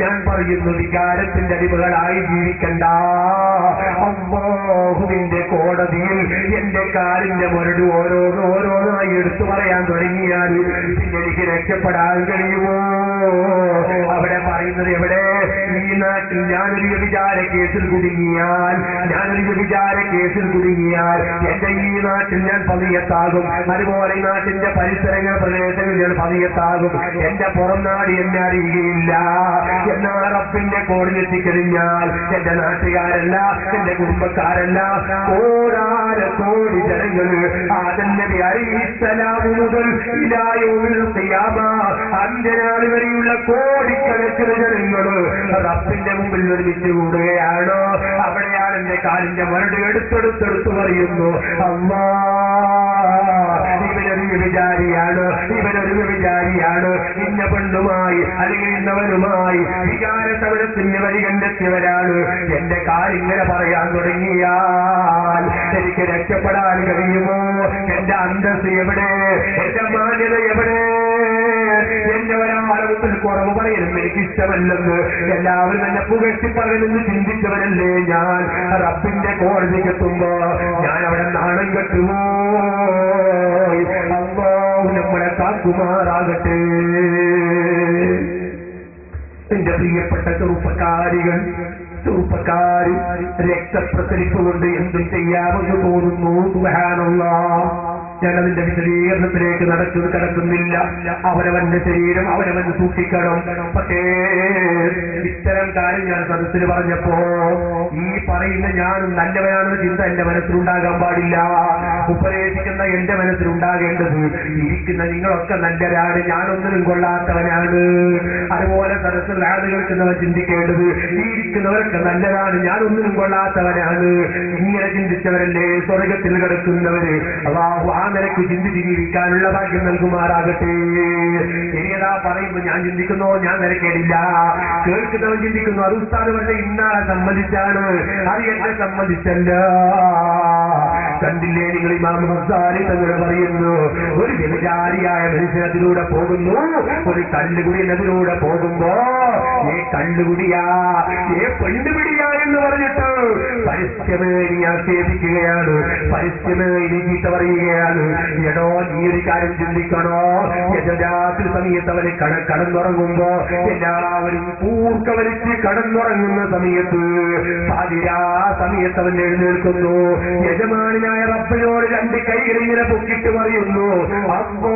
ഞാൻ പറയുന്നു വികാരത്തിന്റെ അടിമകളായി ജീവിക്കണ്ട. അല്ലാഹുവിന്റെ കോടതിയിൽ എന്റെ കാലിന്റെ മുരട് ഓരോന്നായി എടുത്തു പറയാൻ തുടങ്ങിയാൽ പിന്നെ എനിക്ക് രക്ഷപ്പെടാൻ കഴിയുമോ? അവിടെ പറയുന്നത് എവിടെ? ഈ നാട്ടിൽ ഞാനൊരു വ്യഭിചാര കേസിൽ കുടുങ്ങിയാൽ എന്റെ ഈ നാട്ടിൽ ഞാൻ പതിയത്താകും. അതുപോലെ ഈ നാട്ടിന്റെ പരിസരങ്ങൾ പ്രദേശങ്ങളിൽ ഞാൻ പതിയത്താകും. എന്റെ പുറം നാട് എന്നെ അറിയുകയില്ല. എന്നാൽ റബ്ബിന്റെ കോടതി എത്തിക്കഴിഞ്ഞാൽ എന്റെ നാട്ടുകാരല്ല, എന്റെ കുടുംബക്കാരല്ല, കോടി ജനങ്ങൾ ആദം നബി അലൈഹിസ്സലാം മുതൽ ഇലാ യൗമിൽ ഖിയാമ അന്ത്യനാൾ വരെയുള്ള കോടിക്കണക്കിന് ജനങ്ങൾ റബ്ബിന്റെ മുമ്പിൽ ഒരുമിച്ച് കൂടുകയാണ്. അവിടെയാണ് എന്റെ കാലിന്റെ മരട് എടുത്തെടുത്തെടുത്ത് പറയുന്നു, ഇവനൊരു വിചാരിയാണ്, ഇന്ന പെണ്ണുമായി അല്ലെങ്കിൽ ഇന്നവനുമായി വികാര സമരത്തിന് വഴി കണ്ടെത്തിയവരാണ്. എന്റെ കാലിങ്ങനെ പറയാൻ തുടങ്ങിയാൽ എനിക്ക് രക്ഷപ്പെടാൻ കഴിയുമോ? എന്റെ അന്തസ് എവിടെ? എന്റെ മാന്യത എവിടെ? എന്റെ ഒരാളത്തിൽ കുറവ് പറയുന്നത് എനിക്കിഷ്ടമല്ലെന്ന് എല്ലാവരും എന്നെ പുകഴ്ത്തി പറയുമെന്ന് ചിന്തിച്ചവരല്ലേ ഞാൻ. റബ്ബിന്റെ കോടതിക്ക് എത്തുമ്പോ ഞാൻ അവിടെ നാണം കെട്ടുമോ? അല്ലാഹു നമ്മളെ കാക്കുമാറാകട്ടെ. എന്റെ പ്രിയപ്പെട്ട ചെറുപ്പക്കാര് രക്തപ്രസരിപ്പ് കൊണ്ട് എന്തും ചെയ്യാമെന്ന് തോന്നുന്നു. സുബ്ഹാനല്ലാഹ്. ഞാനതിന്റെ വിശദീകരണത്തിലേക്ക് കടക്കുന്നില്ല. അവനവന്റെ ശരീരം അവനവൻ സൂക്ഷിക്കണം. പക്ഷേ ഇത്തരം കാര്യം ഞാൻ സദസ്സിന് പറഞ്ഞപ്പോ ഈ പറയുന്ന ഞാനും നല്ലവനാണെന്ന ചിന്ത എന്റെ മനസ്സിലുണ്ടാകാൻ പാടില്ല. ഉപദേശിക്കുന്ന എന്റെ മനസ്സിലുണ്ടാകേണ്ടത് ഇരിക്കുന്ന നിങ്ങളൊക്കെ നല്ലവരാണ്, ഞാനൊന്നിനും കൊള്ളാത്തവനാണ്. അതുപോലെ സദസ്സിൽ ആട് കേൾക്കുന്നവൻ ചിന്തിക്കേണ്ടത് ഇരിക്കുന്നവരൊക്കെ നല്ലതാണ്, ഞാനൊന്നിനും കൊള്ളാത്തവനാണ്. ഇങ്ങനെ ചിന്തിച്ചവരല്ലേ സ്വർഗത്തിൽ കിടക്കുന്നവര്. അല്ലാഹു ആ നിലയ്ക്ക് ചിന്തിച്ച് ജീവിക്കാനുള്ള ഭാഗ്യം നൽകുമാറാകട്ടെ. ഇനിയതാ പറയുമ്പോ ഞാൻ ചിന്തിക്കുന്നോ ഞാൻ നിലക്കേടില്ല. കേൾക്കുന്നവൻ ചിന്തിക്കുന്നു അത് ഉസ്താദ് പറഞ്ഞ ഇന്നാളെ സംബന്ധിച്ചാണ്, അത് എന്നെ സംബന്ധിച്ചല്ല. കണ്ടില്ലേ നിങ്ങൾ ഇമാം ഗസാലി തങ്ങൾ പറയുന്നു, ഒരു വ്യഭിചാരിയായ മനുഷ്യനത്തിലൂടെ പോകുന്നു, ഒരു കല്ലുകുടിയതിലൂടെ പോകുമ്പോ ഏ കല്ലുകുടിയാ ഏ പെണ്ണുപിടിയാ എന്ന് പറഞ്ഞിട്ട് പരസ്യമേ ഇനി ആക്ഷേപിക്കുകയാണ്, പരസ്യമേ ഇനി ചീത്ത പറയുകയാണ്. എടോ നീ ഒരു കാര്യം ചിന്തിക്കണോ? രാത്രി സമയത്ത് അവന് കടന്നുറങ്ങുമ്പോ എല്ലാവരും കൂർക്ക വലിച്ച് കടന്നുറങ്ങുന്ന സമയത്ത് പാതിരാ സമയത്ത് അവൻ എഴുന്നേൽക്കുന്നു. യജമാനായ റബ്ബിനോട് രണ്ട് കൈകൾ ഇങ്ങനെ പൊക്കിട്ട് പറയുന്നു, അപ്പോ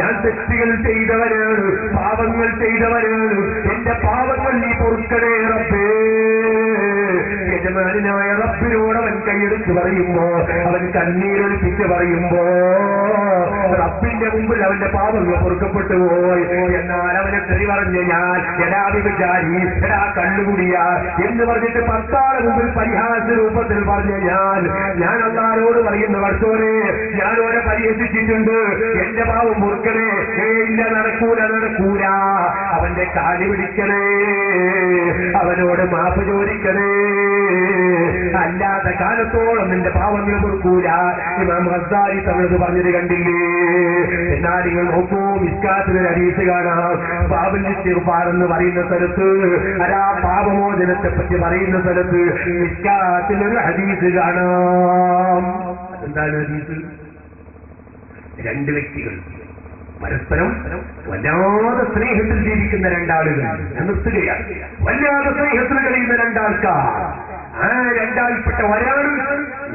ഞാൻ തെറ്റുകൾ ചെയ്തവരാണ്, പാപങ്ങൾ ചെയ്തവരാണ്, എന്റെ പാപങ്ങൾ നീ പൊറുക്കണേ റബ്ബേ. യജമാനായ റബ്ബിനോട് അവൻ കൈയെടുത്ത് പറയുമ്പോ, അവൻ കണ്ണീരൊലിപ്പിച്ച് പറയുമ്പോ റബ്ബിന്റെ മുമ്പിൽ അവന്റെ പാപങ്ങൾ പൊറുക്കപ്പെട്ടു പോയി. എന്നാൽ അവനെ തെറി പറഞ്ഞ ഞാൻ എടാ വിചാരി എടാ കണ്ണുകുടിയ എന്ന് പറഞ്ഞിട്ട് ഭർത്താവിന് മുമ്പിൽ പരിഹാസ രൂപത്തിൽ പറഞ്ഞ ഞാൻ അല്ലാഹുവോട് പറയുന്ന വർഷോനെ ഞാൻ ഓരെ പരിഹസിച്ചിട്ടുണ്ട്, എന്റെ പാവം പൊറുക്കണേ. ഇല്ല, നടക്കൂല. അവന്റെ കാലി പിടിക്കണേ, അവനോട് മാപ്പ് ചോദിക്കണേ, അല്ലാത്ത കാലത്തോളം നിന്റെ പാവങ്ങൾ പൊറുക്കൂല. ഇമാം ഗസാലി തങ്ങളത് പറഞ്ഞത് കണ്ടില്ലേ? എന്നാൽ നിങ്ങൾ നോക്കൂ, മിസ്കാത്തിനൊരു ഹദീസ് കാണാം. ബാബുൽ ഇസ്തിഗ്ഫാർ എന്ന് പറയുന്ന സ്ഥലത്ത്, അതാ പാപമോചനത്തെ പറ്റി പറയുന്ന സ്ഥലത്ത് മിസ്കാത്തിനൊരു ഹദീസ് കാണാം. എന്താണ് ഹദീസ്? രണ്ട് വ്യക്തികൾ പരസ്പരം വല്ലാതെ സ്നേഹത്തിൽ ജീവിക്കുന്ന രണ്ടാളുകൾ, നിർത്തുകയാണ്. വല്ലാതെ സ്നേഹത്തിൽ കഴിയുന്ന രണ്ടാൾക്കാർ. ആ രണ്ടാൾപ്പെട്ട ഒരാൾ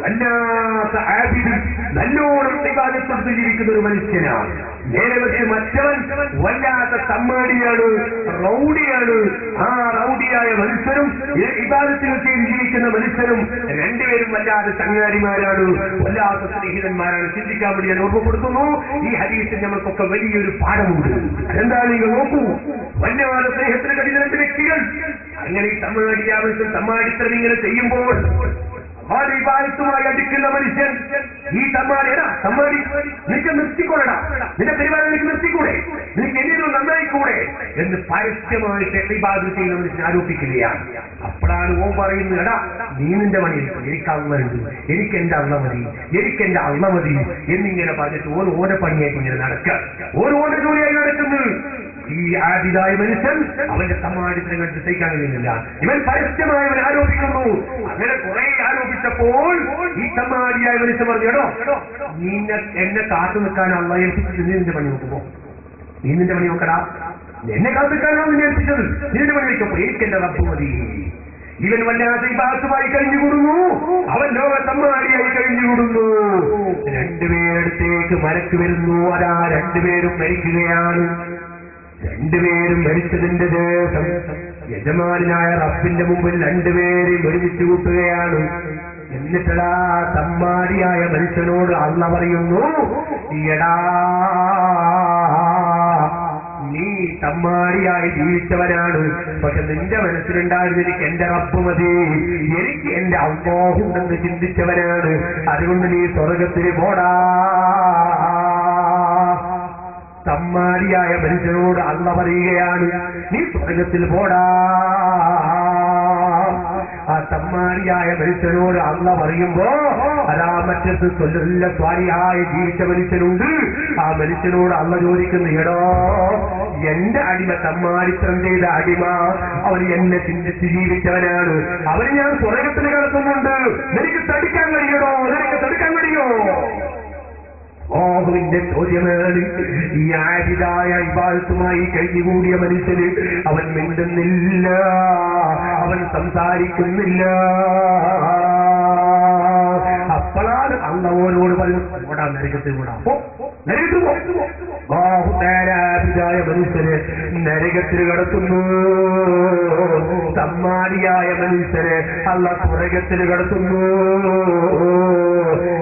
വല്ലാത്ത ആബിദ്, നല്ലോണം ഇബാദത്ത് ജീവിക്കുന്ന ഒരു മനുഷ്യനാണ്. നേരെ വെച്ച് മറ്റവൻ വല്ലാത്ത തമ്മാടിയാണ്, റൗഡിയാണ്. ആ റൗഡിയായ മനുഷ്യരും ഇബാദത്തിനൊക്കെ ജീവിക്കുന്ന മനുഷ്യരും രണ്ടുപേരും വല്ലാത്ത ചങ്ങാതിമാരാണ്, വല്ലാത്ത സ്നേഹിതന്മാരാണ്. ചിന്തിക്കാൻ വേണ്ടി ഞാൻ ഓർമ്മപ്പെടുത്തുന്നു. ഈ ഹദീസിൽ നമുക്കൊക്കെ വലിയൊരു പാഠമുണ്ട്. എന്താണ് നിങ്ങൾ നോക്കൂ, വല്ലാതെ സ്നേഹത്തിന് കഴിയുന്ന രണ്ട് വ്യക്തികൾ അങ്ങനെ തമ്മാടിത്തരം ഇങ്ങനെ ചെയ്യുമ്പോൾ ായി അടുക്കുന്ന മനുഷ്യൻ ഈ തമ്മാടി നിനക്ക് നിർത്തിക്കൊള്ളണം, നിന്റെ പരിപാടി നിനക്ക് നിർത്തിക്കൂടെ, നിനക്ക് എങ്ങനെയോ നന്നായിക്കൂടെ എന്ന് പരസ്യമായിട്ട് ഇബാദത്ത് ചെയ്യുന്ന മനുഷ്യൻ ആരോപിക്കുകയാണ്. അപ്പോഴാണ് ഓൻ പറയുന്നത്, എടാ നീ നിന്റെ പണി എനിക്ക് അള്ളമുണ്ട്, എനിക്കെന്റെ അള്ള മതി എന്നിങ്ങനെ പറഞ്ഞിട്ട് ഓരോ പണിയായിട്ട് ഇങ്ങനെ നടക്കുക, ഓരോ ജോലിയായി നടക്കുന്നത്. ഈ ആദിതായ മനുഷ്യൻ അവന്റെ തമ്മാടിത്തരം കണ്ട് സഹിക്കാൻ കഴിയുന്നില്ല. ഇവൻ പരസ്യമായവൻ ആരോപിക്കുന്നു. അങ്ങനെ കുറെ ആരോപിച്ചപ്പോൾ ഈ തമ്മാടിയായ മനുഷ്യൻ പറഞ്ഞു, എടോ നീ എന്നെ കാത്തു നിൽക്കാനുള്ള ഏൽപ്പിച്ചത്, നീ നിന്റെ പണി നോക്കുമ്പോ നീ നിന്റെ പണി നോക്കടാ, എന്നെ കാത്തു നിൽക്കാനാണ് നിന്നെ ഏൽപ്പിച്ചത്, നിന്റെ പണി നോക്കുമ്പോ എനിക്ക് എന്റെ റബ്ബ് മതി. ഇവൻ വല്ലാതെ ഇബാദത്തുമായി കഴിഞ്ഞുകൂടുന്നു, അവൻ ലോക തമ്മാടിയായി കഴിഞ്ഞുകൂടുന്നു. രണ്ടുപേരടുത്തേക്ക് മലക്ക് വരുന്നു. അതാ രണ്ടുപേരും മരിക്കുകയാണ്. രണ്ടുപേരും മരിച്ചതിന്റെ ദിവസം യജമാനായ റബ്ബിന്റെ മുമ്പിൽ രണ്ടുപേരും ഒരുമിച്ച് കൂട്ടുകയാണ്. എന്നിട്ടടാ തമ്മാടിയായ മനുഷ്യനോട് അല്ലാഹ് പറയുന്നു, എടാ നീ തമ്മാടിയായി ജീവിച്ചവനാണ്, പക്ഷെ നിന്റെ മനസ്സിലുണ്ടായിരുന്നു എനിക്ക് എന്റെ റബ്ബ് മതി, എനിക്ക് എന്റെ അല്ലാഹു ഉണ്ടെന്ന് ചിന്തിച്ചവനാണ്, അതുകൊണ്ട് നീ സ്വർഗത്തിന് പോടാ. തമ്മാടിയായ മനുഷ്യനോട് അല്ലാഹ് പറയുകയാണ്, നീ സ്വർഗത്തിൽ പോടാ. ആ തമ്മാടിയായ മനുഷ്യനോട് അല്ലാഹ് പറയുമ്പോ അതാ മറ്റത്ത് നല്ല സ്വാലിഹായി ജീവിച്ച മനുഷ്യനുണ്ട്. ആ മനുഷ്യനോട് അല്ലാഹ് ചോദിക്കുന്നു, എടോ എന്റെ അടിമ തമ്മാടിത്തരം ചെയ്ത അടിമ, അവൻ എന്നെ ചിന്തിച്ച് ജീവിച്ചവനാണ്, അവന് ഞാൻ സ്വർഗത്തിൽ കിടക്കുന്നുണ്ട്, നിനക്ക് തടുക്കാൻ കഴിയണോ, നിനക്ക് തടുക്കാൻ കഴിയോ? ഓഹുവിന്റെ ചോദ്യമാണ്. ഈ ആദിതായ ഇബാദത്തുമായി കഴിഞ്ഞുകൂടിയ മനുഷ്യന് അവൻ മിണ്ടുന്നില്ല, അവൻ സംസാരിക്കുന്നില്ല. അപ്പോഴാണ് അള്ളാഹുവോട് പറഞ്ഞു, ഓടാ നരകത്തിൽ വിടാ, നരകത്തിൽ ബാഹുതാരായ മനുഷ്യന് നരകത്തിൽ കടത്തുന്നു. തമ്മാടിയായ മനുഷ്യന് അല്ലാഹ് സ്വർഗത്തിൽ കടത്തുന്നു.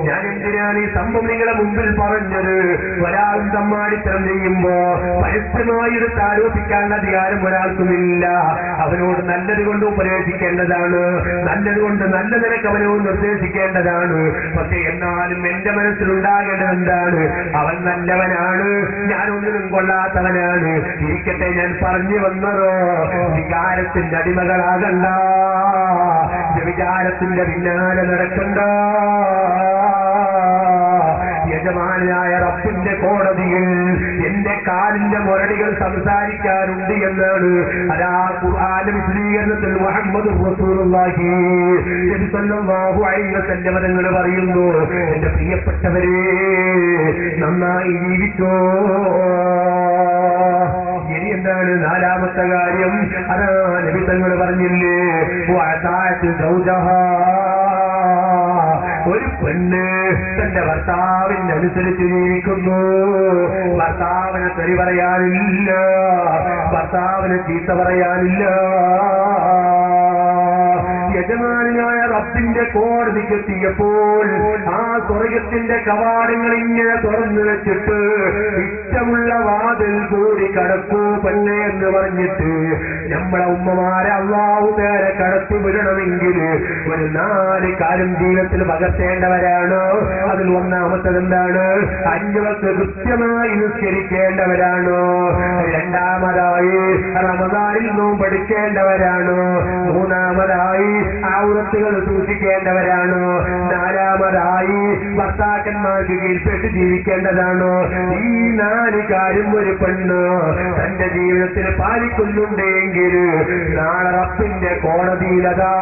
ഞാൻ എന്തിനാണ് ഈ സംഭവം നിങ്ങളെ മുമ്പിൽ പറഞ്ഞത്? ഒരാൾ തമ്മാടിത്തരം ചെയ്യുമ്പോ പരസ്യമായി എടുത്ത് ആരോപിക്കാനുള്ള അധികാരം ഒരാൾക്കുമില്ല. അവനോട് നല്ലത് കൊണ്ട് ഉപദേശിക്കേണ്ടതാണ്, നല്ലത് കൊണ്ട് നല്ല നിലക്ക് അവനോട് നിർദ്ദേശിക്കേണ്ടതാണ്. പക്ഷെ എന്നാലും എന്റെ മനസ്സിലുണ്ടാകേണ്ടത് എന്താണ്? അവൻ നല്ലവനാണ്, ഞാനൊന്നിനും കൊള്ളാത്തവനാണ്. ഇരിക്കട്ടെ, ഞാൻ പറഞ്ഞു വന്നതോ വികാരത്തിന്റെ അടിമകളാകണ്ട, വിചാരത്തിന്റെ പിന്നാലെ നടക്കണ്ട. യജമാനായ റബ്ബിന്റെ കോടതിയിൽ എന്റെ കാലിന്റെ മുരടികൾ സംസാരിക്കാറുണ്ട് എന്നാണ് അതാ ഖുർആന്റെ വിശദീകരണത്തിൽ മുഹമ്മദ് റസൂലുള്ളാഹി സ്വല്ലല്ലാഹു അലൈഹി വസല്ലം തങ്ങൾ പറയുന്നു, എന്റെ പ്രിയപ്പെട്ടവരെ നന്നായി ജീവിച്ചോ. ഇനി എന്താണ് നാലാമത്തെ കാര്യം? അതാ നബി തങ്ങൾ പറഞ്ഞില്ലേ, ഒരു പെണ്ണ് തന്റെ ഭർത്താവിന്റെ അനുസരിച്ച് ജീവിക്കുന്നു. ഭർത്താവിനെ തെറി പറയാനില്ല, ഭർത്താവിനെ ചീത്ത പറയാനില്ല. യജമാനായ റബ്ബിന്റെ കോടതിക്കെത്തിയപ്പോൾ ആ സ്വർഗത്തിന്റെ കവാടങ്ങൾ ഇങ്ങനെ തുറന്നു വെച്ചിട്ട് ഇഷ്ടമുള്ള വാതിൽ കൂടി കടക്കൂ പെണ്ണെ എന്ന് പറഞ്ഞിട്ട് നമ്മളെ ഉമ്മമാരെ അല്ലാഹു തആല കടത്തി വിടണമെങ്കിൽ ഒരു 4 കാര്യം ജീവിതത്തിൽ പകർത്തേണ്ടവരാണ്. അതിൽ ഒന്നാമത്തത് എന്താണ്? 5 വക്ത് കൃത്യമായി നിസ്കരിക്കേണ്ടവരാണ്. രണ്ടാമതായി റമദാനിൽ നോമ്പെടുക്കേണ്ടവരാണ്. മൂന്നാമതായി ഔറത്തുകൾ സൂക്ഷിക്കേണ്ടവരാണ്. നാലാമതായി ഭർത്താക്കന്മാർക്ക് കീഴ്പ്പെട്ട് ജീവിക്കേണ്ടതാണ്. ഈ 4 കാര്യം ഒരു പെണ്ണ് തന്റെ ജീവിതത്തിൽ പാലിക്കുന്നുണ്ടെങ്കിൽ നാളെ റബ്ബിന്റെ കോടതിയിലതാ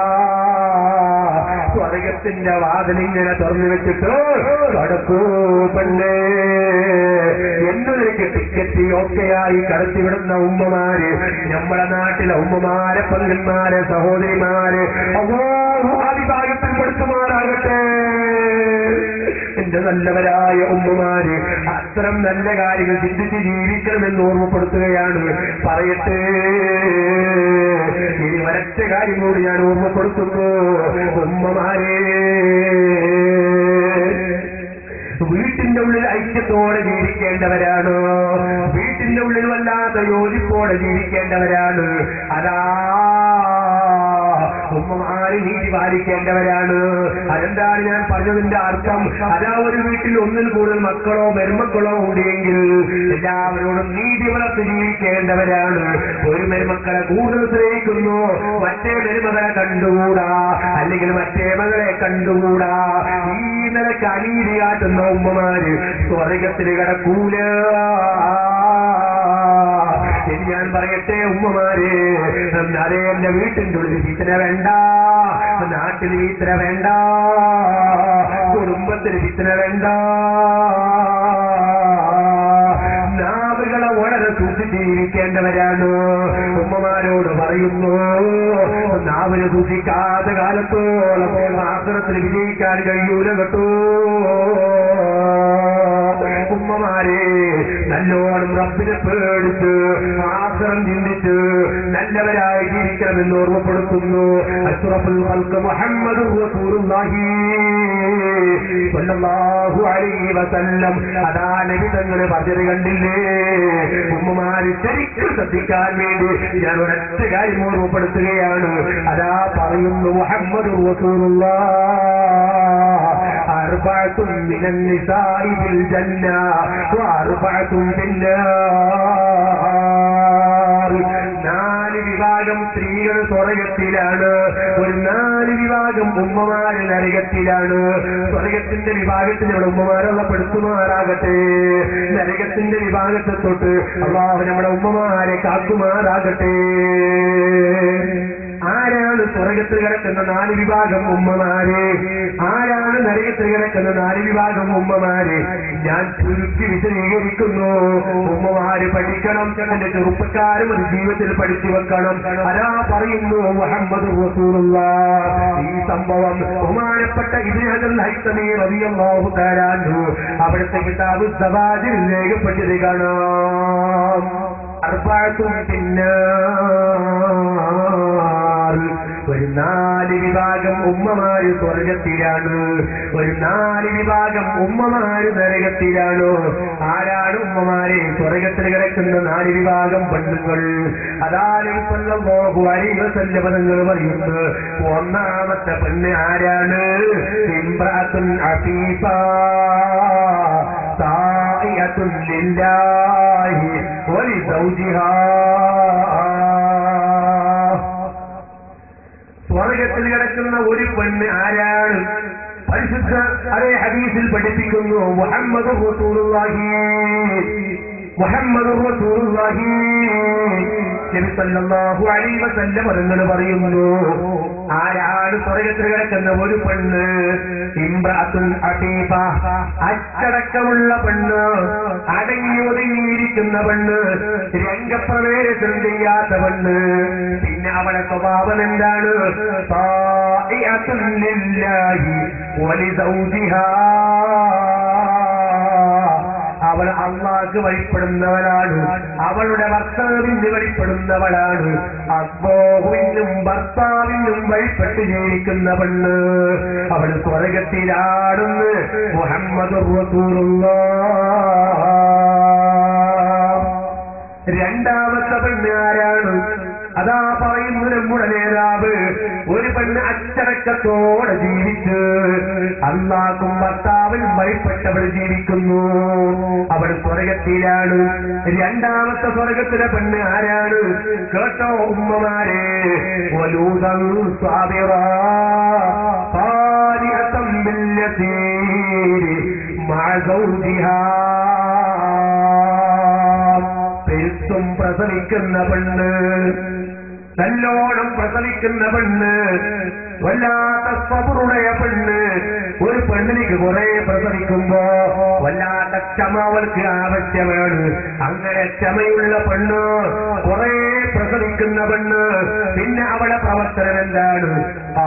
സ്വർഗത്തിന്റെ വാതിലിങ്ങനെ തുറന്നു വെച്ചിട്ട് കടക്കൂ പെണ്ണേ എന്നൊരു ടിക്കറ്റ് ഒക്കെയായി കടത്തിവിടുന്ന ഉമ്മമാര്, നമ്മുടെ നാട്ടിലെ ഉമ്മമാരെ, പെങ്ങന്മാരെ, സഹോദരിമാര് ആദിഭാഗത്തിൽ പെടുത്തുമാറാകട്ടെ. എന്റെ നല്ലവരായ ഉമ്മമാര് അത്തരം നല്ല കാര്യങ്ങൾ ചിന്തിച്ച് ജീവിക്കണമെന്ന് ഓർമ്മപ്പെടുത്തുകയാണ്. പറയട്ടെ, ഇനി ഒരൊറ്റ കാര്യം കൂടി ഞാൻ ഓർമ്മപ്പെടുത്തുന്നു. ഉമ്മമാരെ, വീട്ടിന്റെ ഉള്ളിൽ ഐക്യത്തോടെ ജീവിക്കേണ്ടവരാണ്. വീട്ടിന്റെ ഉള്ളിൽ വല്ലാത്ത യോജിപ്പോടെ ജീവിക്കേണ്ടവരാണ്. അതാ ഉമ്മമാര് നീതി പാലിക്കേണ്ടവരാണ്. അതെന്താണ് ഞാൻ പറഞ്ഞതിന്റെ അർത്ഥം? അതാ ഒരു വീട്ടിൽ ഒന്നിൽ കൂടുതൽ മക്കളോ മരുമക്കളോ ഉണ്ടെങ്കിൽ എല്ലാവരോടും നീതി വളർത്തി ജീവിക്കേണ്ടവരാണ്. ഒരു മരുമക്കളെ കൂടുതൽ സ്നേഹിക്കുന്നു, മറ്റേ മരുമകളെ കണ്ടുകൂടാ, അല്ലെങ്കിൽ മറ്റേ മകളെ കണ്ടുകൂടാ. ഈ നിലക്ക് അനീതി കാട്ടുന്ന ഉമ്മമാര് സ്വർഗത്തിൽ കിടക്കൂല. ശരി, ഞാൻ പറയട്ടെ ഉമ്മമാരെ, അതേ എന്റെ വീട്ടിന്റെ ഉള്ളിൽ ഫിത്ന വേണ്ട, നാട്ടിൽ ഫിത്ന വേണ്ട, കുടുംബത്തിന് ഫിത്ന വേണ്ട. നാവുകളെ വളരെ സൂക്ഷിച്ച് ജീവിക്കേണ്ടവരാണ്. ഉമ്മമാരോട് പറയുന്നു, നാവിനെ സൂക്ഷിക്കാത്ത കാലത്തോളം ആഖിറത്തിൽ വിജയിക്കാൻ കഴിയൂല കേട്ടോ. ഉമ്മമാരെ, നല്ലോണം റബ്ബിനെ പേടിച്ച് ആഖിറം ചിന്തിച്ച് നല്ലവരായി ജീവിക്കണമെന്ന് ഓർമ്മപ്പെടുത്തുന്നു. അഷ്റഫുൽ ഖൽഖ് മുഹമ്മദുർ റസൂലുള്ളാഹി സ്വല്ലല്ലാഹു അലൈഹി വസല്ലം അതാ നബി തങ്ങളെ പറഞ്ഞത് കണ്ടില്ലേ? ഉമ്മമാര് ശരിക്കും ശ്രദ്ധിക്കാൻ വേണ്ടി ഞാൻ ഒരൊറ്റ കാര്യം ഓർമ്മപ്പെടുത്തുകയാണ്. അതാ പറയുന്നു, മുഹമ്മദുർ റസൂലുള്ളാഹ് അർബഅത്തുൻ മിനൻ നിസാഇ ഫിൽ ജന്ന വഅർബഅത്തുൻ ഫിന്നാർ. 4 വിഭാഗം സ്ത്രീകൾ സ്വർഗത്തിലാണ്, ഒരു 4 വിഭാഗം ഉമ്മമാര് നരകത്തിലാണ്. സ്വർഗത്തിന്റെ വിഭാഗത്തിൽ നമ്മുടെ ഉമ്മമാരെ പെടുത്തുമാറാകട്ടെ, നരകത്തിന്റെ വിഭാഗത്തെ തൊട്ട് അല്ലാഹു നമ്മുടെ ഉമ്മമാരെ കാക്കുമാറാകട്ടെ. ആരാണ് സ്വർഗത്തിൽ കിടക്കുന്ന 4 വിഭാഗം ഉമ്മമാര്? ആരാണ് നരകത്തിൽ കിടക്കുന്ന 4 വിഭാഗം ഉമ്മമാര്? ഞാൻ ചുരുക്കി വിശദീകരിക്കുന്നു. ഉമ്മമാര് പഠിക്കണം, എന്റെ ചെറുപ്പക്കാരും ഒരു ജീവിതത്തിൽ പഠിച്ചു വെക്കണം. അതാ പറയുന്നു മുഹമ്മദുർ റസൂലുള്ളാഹ്. ഈ സംഭവം ബഹുമാനപ്പെട്ട ഇബ്നു ഹജർ ഹൈതമി റളിയല്ലാഹു തആല അൻഹു അവിടുത്തെ കിതാബ് സവാജിൽ രേഖപ്പെടുത്തി കാണാം. അർബഅത്തുൻ ഫിന്നാർ. ഒരു 4 വിഭാഗം ഉമ്മമാര് സ്വർഗത്തിലാണ്, ഒരു 4 വിഭാഗം ഉമ്മമാര് നരകത്തിലാണ്. ആരാണ് ഉമ്മമാരെ? സ്വർഗത്തിൽ കിടക്കുന്ന 4 വിഭാഗം പെണ്ണുങ്ങൾ. അതാണ് സ്വല്ലല്ലാഹു അലൈഹി വസല്ലം തങ്ങൾ പറയുന്നത്. ഒന്നാമത്തെ പെണ്ണ് ആരാണ്? ഇംറഅത്തുൻ അഫീഫ സായിഅത്തുൻ ലില്ലാഹി വലിസൗജിഹാ. സ്വർഗത്തിൽ കിടക്കുന്ന ഒരു പെണ്ണ് ആരാണ്? പരിശുദ്ധ അതേ ഹദീസിൽ പഠിപ്പിക്കുന്നു, മുഹമ്മദുർ റസൂലുള്ളാഹി, മുഹമ്മദുർ റസൂലുള്ളാഹി. നബി സല്ലല്ലാഹു അലൈഹി വസല്ലം തങ്ങൾ പറയുന്നു, ആരാണ് സ്വർഗത്തിൽ കിടക്കുന്ന ഒരു പെണ്ണ്? ഇംറഅത്തുൻ അഫീഫ, അച്ചടക്കമുള്ള പെണ്ണ്, അടങ്ങി ഒതുങ്ങിയിരിക്കുന്ന പെണ്ണ്, രംഗപ്രവേശനം ചെയ്യാത്ത പെണ്ണ്. പിന്നെ അവളെ സ്വഭാവം എന്താണ്? സായിഅത്തുൻ ലില്ലാഹി വലിസൗജിഹാ. അവൾ അള്ളാഹ്ക്ക് വഴിപ്പെടുന്നവളാണ്, അവളുടെ ഭർത്താവിന് വഴിപ്പെടുന്നവളാണ്. അല്ലാഹുവിനും ഭർത്താവിനും വഴിപ്പെട്ട് ജീവിക്കുന്ന പെണ്ണ് അവൾ സ്വർഗത്തിലാണെന്ന് മുഹമ്മദുർ റസൂലുള്ളാഹ്. രണ്ടാമത്തെ പെണ്ണ് ആരാണ്? അതാ പറയുന്നു നമ്മുടെ നേതാവ്. ഒരു പെണ്ണ് അച്ചടക്കത്തോടെ ജീവിച്ച് അല്ലാഹും ഭർത്താവിനും വഴിപ്പെട്ടവൾ ജീവിക്കുന്നു, അവൾ സ്വർഗത്തിലാണ്. രണ്ടാമത്തെ സ്വർഗത്തിലെ പെണ്ണ് ആരാണ്? കേട്ടോ ഉമ്മമാരെ, വലൂദൻ സ്വാബിറാ സാലിഹത്തൻ ബില്ലതീരി മഅ സൗജിഹാ. പെരുത്തും പ്രസവിക്കുന്ന പെണ്ണ്, നല്ലോണം പ്രസവിക്കുന്ന പെണ്ണ്, വല്ലാത്ത സബറുடைய പെണ്ണ്. ഒരു പെണ്ണിലേക്ക് കുറെ പ്രസവിക്കുമ്പോ വല്ലാത്ത ക്ഷമ അവൾക്ക് ആവശ്യമാണ്. അങ്ങനെ ക്ഷമയുള്ള പെണ്ണ്, കുറെ പ്രസവിക്കുന്ന പെണ്ണ്. പിന്നെ അവളുടെ പ്രവർത്തനം എന്താണ്?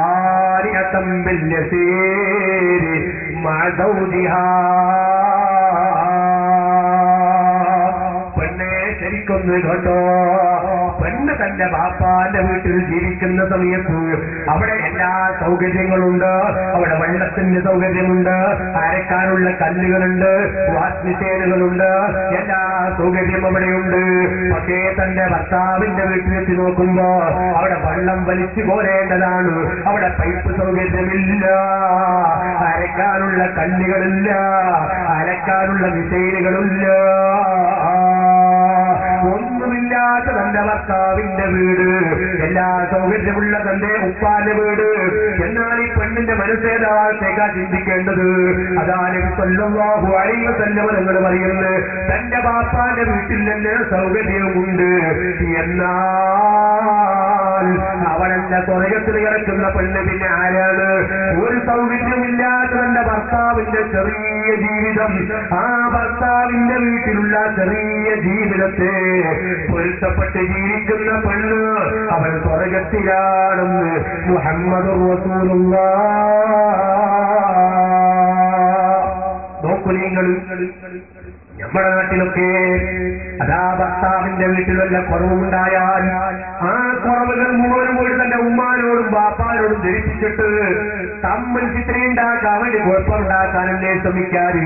ആരിഅതം ബിൽയസീരി മഅ സൗജിഹാ. ശരിക്കൊന്ന് കേട്ടോ, പെണ്ണ് തന്റെ ബാപ്പാന്റെ വീട്ടിൽ ജീവിക്കുന്ന സമയത്ത് അവിടെ എല്ലാ സൗകര്യങ്ങളുണ്ട്. അവിടെ വെള്ളത്തിന്റെ സൗകര്യമുണ്ട്, അരക്കാനുള്ള കല്ലുകളുണ്ട്, വാഷ്മിഷേനുകളുണ്ട്, എല്ലാ സൗകര്യം അവിടെയുണ്ട്. പക്ഷേ തന്റെ ഭർത്താവിന്റെ വീട്ടിലെത്തി നോക്കുമ്പോ അവിടെ വെള്ളം വലിച്ചു കോരേണ്ടതാണ്. അവിടെ പൈപ്പ് സൗകര്യമില്ല, അരക്കാനുള്ള കല്ലുകളില്ല, അരക്കാനുള്ള മിസൈലുകളില്ല, ഒന്നുമില്ല. സൗകര്യമില്ലാത്ത തന്റെ ഭർത്താവിന്റെ വീട്, എല്ലാ സൗകര്യമുള്ള തന്റെ ഉപ്പാന്റെ വീട്. എന്നാൽ ഈ പെണ്ണിന്റെ മനസ്സേതാത്തേക്കാ ചിന്തിക്കേണ്ടത്? അതാ നബി സല്ലല്ലാഹു അലൈഹി വസല്ലം തങ്ങൾ പറയുന്നത്, തന്റെ ബാപ്പാന്റെ വീട്ടിൽ തന്നെ സൗകര്യമുണ്ട്, എന്നാൽ അവളെന്റെ സ്വർഗത്തിൽ കിടക്കുന്ന പെണ്ണ് പിന്നെ ആരാണ്? ഒരു സൗകര്യമില്ലാത്ത തന്റെ ഭർത്താവിന്റെ ചെറിയ ജീവിതം, ആ ഭർത്താവിന്റെ വീട്ടിലുള്ള ചെറിയ ജീവിതത്തെ പൊരുത്തപ്പെട്ട് ജീവിക്കുന്ന പെണ്ണ് അവൻ സ്വർഗത്തിലാണെന്ന് മുഹമ്മദുർ റസൂലുള്ളാഹ്. നോക്കൂ നിങ്ങൾ, നമ്മുടെ നാട്ടിലൊക്കെ അതാ ഭർത്താവിന്റെ വീട്ടിൽ വല്ല കുറവുണ്ടായാൽ ആ കുറവുകൾ മുഴുവൻ പോയി തന്റെ ഉമ്മാനോടും ബാപ്പാനോടും ധരിപ്പിച്ചിട്ട് തമ്മിൽ ചിത്രയുണ്ടാക്കാൻ വേണ്ടി കുഴപ്പമുണ്ടാക്കാനല്ലേ ശ്രമിക്കാറ്.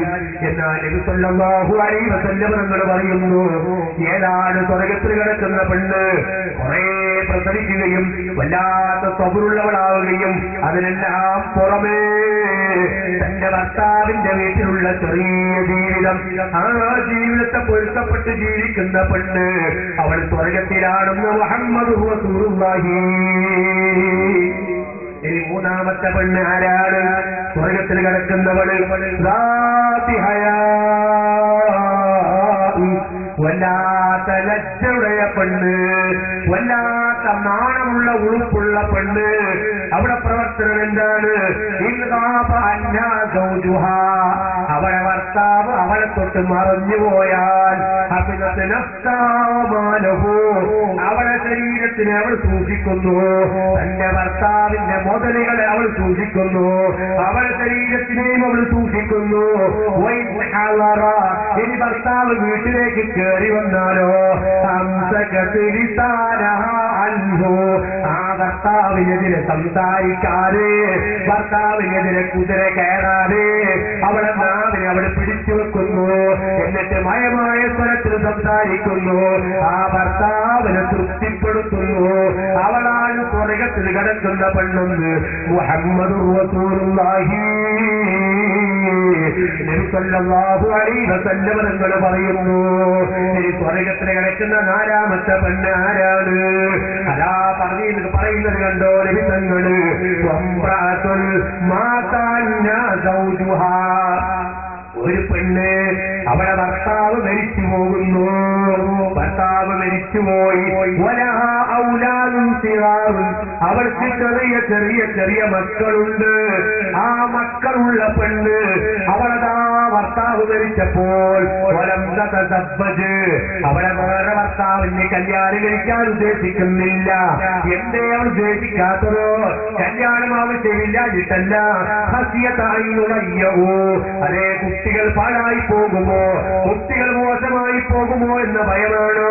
എന്നാൽ നബി സല്ലല്ലാഹു അലൈഹി വസല്ലം തങ്ങൾ പറയുന്നു, ഏതാണ് സ്വർഗത്തിൽ കിടക്കുന്ന പെണ്ണ് കുറെ പ്രസവിക്കുകയും വല്ലാത്ത സബറുള്ളവളാവുകയും അതിനെല്ലാം പുറമേ തന്റെ ഭർത്താവിന്റെ വീട്ടിലുള്ള ചെറിയ ജീവിതം, ആ ജീവിതത്തെ പൊരുത്തപ്പെട്ട് ജീവിക്കുന്ന പെണ്ണ് അവൾ സ്വർഗത്തിലാണെന്ന് മുഹമ്മദ് റസൂലുള്ളാഹി. ഇനി മൂന്നാമത്തെ പെണ്ണ് ആരാണ്? സ്വർഗത്തിൽ കിടക്കുന്നവള് വല്ലാത്ത ലജ്ജയുடைய പെണ്ണ്, വല്ലാത്ത നാണമുള്ള ഉളുപ്പുള്ള പെണ്ണ്. അവിടെ പ്രവർത്തനം എന്താണ്? അവളെ ഭർത്താവ് അവളെ തൊട്ട് മറഞ്ഞുപോയാൽ അവളെ ശരീരത്തിനെ അവൾ സൂക്ഷിക്കുന്നു, തന്റെ ഭർത്താവിന്റെ മുതലുകളെ അവൾ സൂക്ഷിക്കുന്നു, അവളെ ശരീരത്തിനെയും അവൾ സൂക്ഷിക്കുന്നു. ഇനി ഭർത്താവ് വീട്ടിലേക്ക് കയറി വന്നാലോ ആ ഭർത്താവിനെതിരെ സംസാരിക്കാതെ, ഭർത്താവിനെതിരെ കുതിര കയറാതെ അവളെ നാവിനെ അവൾ പിടിച്ചു വെക്കുന്നു. എന്നിട്ട് മയമായ സ്വരത്തിൽ സംസാരിക്കുന്നു, ആ ഭർത്താവിനെ തൃപ്തിപ്പെടുത്തുന്നു. അവളാണ് സ്വർഗത്തിൽ കിടക്കുന്ന പെണ്ണെന്ന് മുഹമ്മദുർ റസൂലുള്ളാഹി നബി സല്ലല്ലാഹു അലൈഹി വസല്ലം തങ്ങൾ പറയുന്നു. ഈ സ്വർഗത്തിൽ കിടക്കുന്ന നാലാമത്തെ പെണ്ണ് ആരാണ്? അതാ പറയുന്നത് കണ്ടോ നബി തങ്ങള്, ഒരു പെണ്ണ് അവളെ ഭർത്താവ് മരിച്ചു പോകുന്നു, ഭർത്താവ് മരിച്ചുപോയി, അവൾക്ക് ചെറിയ ചെറിയ ചെറിയ മക്കളുണ്ട്. ആ മക്കളുള്ള പെണ്ണ് അവളതാ ഭർത്താവ് മരിച്ചപ്പോൾ അവളെ വേറെ ഭർത്താവിനെ കല്യാണം കഴിക്കാൻ ഉദ്ദേശിക്കുന്നില്ല. എന്തേ അവൾ ഉദ്ദേശിക്കാത്തതോ? കല്യാണം ആവശ്യമില്ലാഞ്ഞിട്ടല്ല, അതേ കുട്ടികൾ പാഴായി പോകുമോ, കുട്ടികൾ മോശമായി പോകുമോ എന്ന ഭയമാണോ?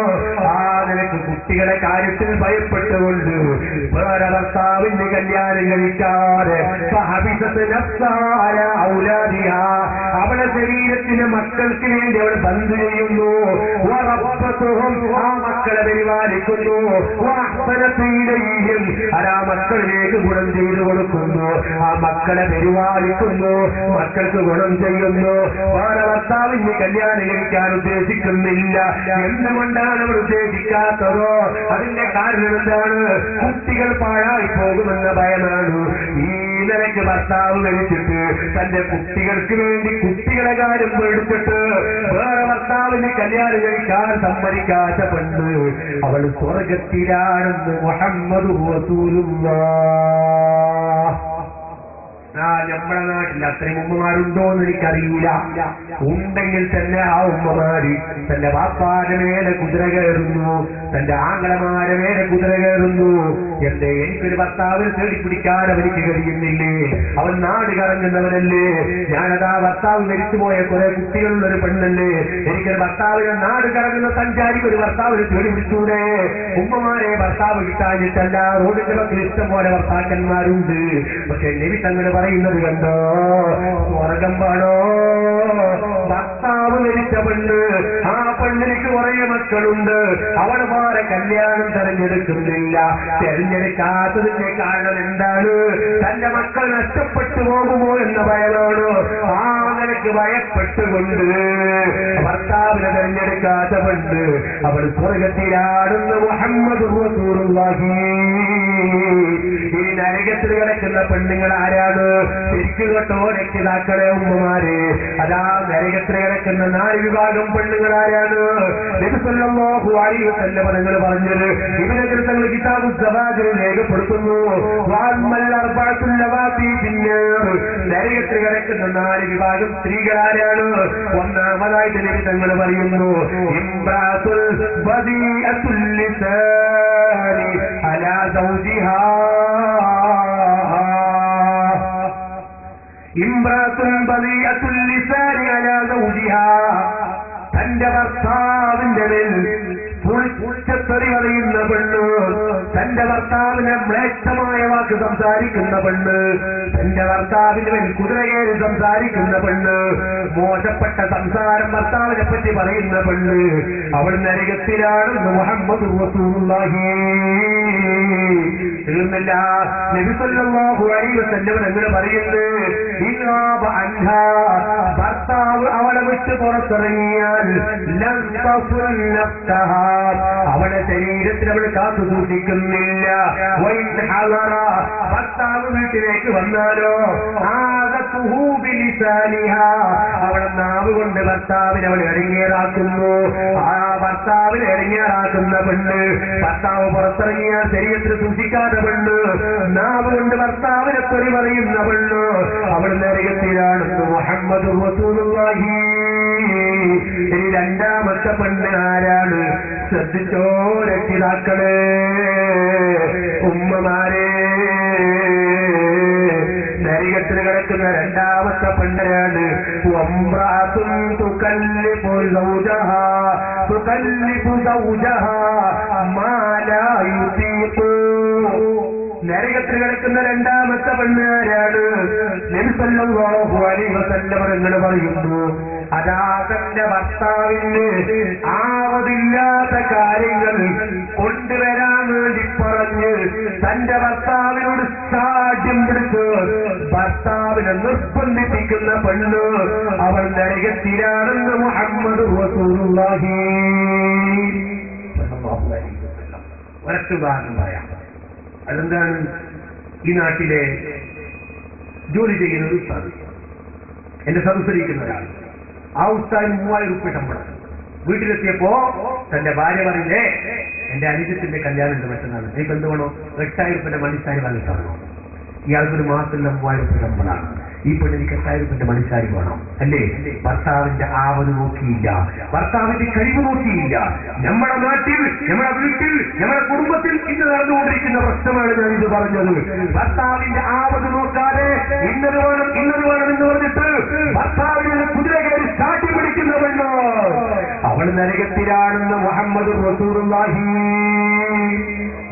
ആ നിനക്ക് കുട്ടികളുടെ കാര്യത്തിൽ ഭയപ്പെട്ടുകൊണ്ട് വേറെ ഭർത്താവിന്റെ കല്യാണം കഴിക്കാതെ അവളെ ശരീരത്തിന് മക്കൾക്ക് വേണ്ടി അവൾ ബന്ധു ചെയ്യുന്നു, ആ മക്കളെ പരിപാലിക്കുന്നു, ആ മക്കളിലേക്ക് ഗുണം ചെയ്തു കൊടുക്കുന്നു, ആ മക്കളെ പരിപാലിക്കുന്നു, മക്കൾക്ക് ഗുണം ചെയ്യുന്നു. വേറെ ഭർത്താവിന്റെ കല്യാണം കഴിക്കാൻ ഉദ്ദേശിക്കുന്നില്ല. എന്തുകൊണ്ടാണ് അവർ ഉദ്ദേശിക്കാത്തതോ? അതിന്റെ കാരണം എന്താണ്? കുട്ടികൾ പാഴായി പോകുമെന്ന ഭയമാണ്. ഈ നിലയ്ക്ക് ഭർത്താവ് മരിച്ചിട്ട് തന്റെ കുട്ടികൾക്ക് വേണ്ടി കുട്ടികളെ കാര്യം പേടിച്ചിട്ട് വേറെ ഭർത്താവിന് കല്യാണം കഴിക്കാൻ സമ്മതിക്കാത്ത പെണ്ണ് അവൾ സ്വർഗത്തിലാണെന്ന് മുഹമ്മദ് റസൂലുള്ളാഹ്. നമ്മുടെ നാട്ടിൽ അത്രയും ഉമ്മമാരുണ്ടോ എന്ന് എനിക്കറിയില്ല. ഉണ്ടെങ്കിൽ തന്നെ ആ ഉമ്മമാര് തന്റെ ബാപ്പാന്റെ മേലെ കുതിര കയറുന്നു, തന്റെ ആങ്ങളമാരെ മേലെ കുതിര കയറുന്നു. എന്തേ? എനിക്കൊരു ഭർത്താവിനെ തേടിപ്പിടിക്കാൻ അവർക്ക് കഴിയുന്നില്ലേ? അവൻ നാട് കറങ്ങുന്നവനല്ലേ? ഞാനതാ ഭർത്താവ് മരിച്ചുപോയ കുറെ കുട്ടികളുള്ളൊരു പെണ്ണല്ലേ? എനിക്കൊരു ഭർത്താവിനെ നാട് കറങ്ങുന്ന സഞ്ചാരിക്ക് ഒരു ഭർത്താവിനെ തേടിപ്പിടിച്ചൂടെ? ഉമ്മമാരെ ഭർത്താവ് കിട്ടാഞ്ഞിട്ടല്ല, റോഡിന്റെ പക്കൽ ഇഷ്ടം പോലെ ഭർത്താക്കന്മാരുണ്ട്. പക്ഷെ നബി തങ്ങള് പറയുന്നത് കണ്ടോ? സ്വർഗം വേണോ? ഭർത്താവ് മരിച്ച പെണ്ണ്, ആ പെണ്ണിലേക്ക് കുറെ മക്കളുണ്ട്, അവൾ ഭാര്യമാരെ കല്യാണം തെരഞ്ഞെടുക്കുന്നില്ല. തെരഞ്ഞെടുക്കാത്തതിന്റെ കാരണം എന്താണ്? തന്റെ മക്കൾ നഷ്ടപ്പെട്ടു പോകുമോ എന്ന ഭയമാണ്. ആ നിലക്ക് ഭയപ്പെട്ടുകൊണ്ട് ഭർത്താവിനെ തെരഞ്ഞെടുക്കാത്ത പെണ്ണ് അവൾ സ്വർഗത്തിലാടുന്ന മുഹമ്മദ് റസൂലുള്ളാഹി. ഈ നരകത്തിൽ കിടക്കുന്ന പെണ്ണുങ്ങൾ ആരാണ്? ശരിക്കും കേട്ടോ രക്ഷിതാക്കളെ, ഉമ്മമാര്, അതാ നരകത്തിൽ കിടക്കുന്ന 4 വിഭാഗം പെണ്ണുങ്ങൾ ആരാണ്? നബി സല്ലല്ലാഹു അലൈഹി വസല്ലം തങ്ങൾ പറഞ്ഞത് ഇബ്നു കസീർ തങ്ങൾ കിതാബുൽ സവാദിൽ രേഖപ്പെടുത്തുന്നു. നരകത്തിൽ കിടക്കുന്ന 4 വിഭാഗം സ്ത്രീകളാരാണ്? ഒന്നാമതായിട്ട് നബി തങ്ങൾ പറയുന്നു ഇംറാത്തുൽ ബദീഅത്തുൽ ലിസാനി അലാ സൗജിഹാ. ഇംറാത്തുൽ ബദീഅത്തുൽ ലിസാനി അലാ സൗജിഹാ. തന്റെ ഭർത്താവിന്റെ മേൽ പുളിച്ചത്തെറി പറയുന്ന പെണ്ണ്, തന്റെ ഭർത്താവിനെ മ്ലേച്ഛമായ വാക്ക് സംസാരിക്കുന്ന പെണ്ണ്, തന്റെ ഭർത്താവിന്റെ മേൽ കുതിരകേറി സംസാരിക്കുന്ന പെണ്ണ്, മോശപ്പെട്ട സംസാരം ഭർത്താവിനെ പറ്റി പറയുന്ന പെണ്ണ്, അവൾ നരകത്തിലാണെന്ന് മുഹമ്മദ് റസൂലുള്ളാഹി. തീർന്നില്ല. നബി സല്ലല്ലാഹു അലൈഹി വസല്ലം അങ്ങനെ പറയുന്നു ഇൻഹാബ അൻഹാ. ഭർത്താവ് അവളെ വിട്ട് പുറത്തിറങ്ങിയാൽ ലൻ തഫുൽ നഫ്സഹാ. അവളുടെ ശരീരത്തിൽ അവൾ കാത്തു സൂക്ഷിക്കുന്നില്ല. വൈൻ ഹളറ. ഭർത്താവ് വീട്ടിലേക്ക് വന്നാലോ ആദതുഹു ബിലിസാനിഹാ. അവളെ നാവ് കൊണ്ട് ഭർത്താവിനെ അവൾ ഇറങ്ങിയറാക്കുന്നു. ആ ഭർത്താവിനെ ഇറങ്ങിയറാക്കുന്ന പെണ്ണ്, ഭർത്താവ് പുറത്തിറങ്ങിയാൽ ശരീരത്തിൽ സൂക്ഷിക്കാത്ത പെണ്ണ്, നാവ് കൊണ്ട് ഭർത്താവിനെ തെറി പറയുന്ന പെണ്ണ്, അവൾ നരകത്തിലാണെന്ന് മുഹമ്മദ് റസൂലുള്ളാഹി. ഇനി രണ്ടാമത്തെ പെണ്ണ് ആരാണ്? ശ്രദ്ധിച്ചോ രക്ഷിതാക്കളെ, ഉമ്മമാരെ. നരകത്തിൽ കിടക്കുന്ന രണ്ടാമത്തെ പെണ്ണാണ് വംറാത്തുൻ തുകല്ലിഫു സൗജഹാ മാ ലാ യുതീഖു. നരകത്തിൽ കിടക്കുന്ന രണ്ടാമത്തെ പെണ്ണാരാണ്? നബി സല്ലല്ലാഹു അലൈഹി വസല്ലം തങ്ങൾ പറയുന്നു അതാ തന്റെ ഭർത്താവിന് ആവതില്ലാത്ത കാര്യങ്ങൾ കൊണ്ടുവരാൻ വേണ്ടി പറഞ്ഞ് തന്റെ ഭർത്താവിനോട് സാധ്യം പിടിച്ച് ഭർത്താവിനെ നിർബന്ധിപ്പിക്കുന്ന പെണ്ണ്, അവൾ നരകത്തിലാണെന്ന് മുഹമ്മദ് റസൂലുള്ളാഹി. ഒരൊറ്റ പറയാം. അതെന്താണ്? ഈ നാട്ടിലെ ജോലി ചെയ്യുന്ന ഒരു ഉസ്താദ്, എന്റെ സദസ്സിരിക്കുന്ന ഒരാൾ, ആ ഉസ്താദിന് 3000 രൂപ ശമ്പളം. വീട്ടിലെത്തിയപ്പോ തന്റെ ഭാര്യ പറഞ്ഞേ എന്റെ അനുജത്തിന്റെ കല്യാണം ഉണ്ട് മറ്റന്നാണ്, എനിക്ക് എന്ത് വേണോ 8000 രൂപന്റെ മണിസാരി വാങ്ങിത്തരണോ? ഇയാൾക്കൊരു മാസത്തിലെ 3000 രൂപ ശമ്പളമാണ്. ഈ പെണ്ണിക്ക് 8000 രൂപന്റെ മണിസാരി വേണം അല്ലേ? ഭർത്താവിന്റെ ആവത് നോക്കിയില്ല, ഭർത്താവിന്റെ കഴിവ് നോക്കിയില്ല. നമ്മുടെ നാട്ടിൽ, നമ്മുടെ വീട്ടിൽ, നമ്മുടെ കുടുംബത്തിൽ ഇന്ന് നടന്നുകൊണ്ടിരിക്കുന്ന പ്രശ്നമാണ് ഞാൻ ഇത് പറഞ്ഞത്. ഭർത്താവിന്റെ ആവത് നോക്കാതെ ഇന്നത് വേണം ഇന്നത് വേണം എന്ന് പറഞ്ഞിട്ട് ഭർത്താവിനെ കുതിര കയറി സാട്ടി പിടിക്കുന്ന പെണ്ണോ, അവൾ നരകത്തിലാണെന്ന് മുഹമ്മദ് റസൂലുള്ളാഹി.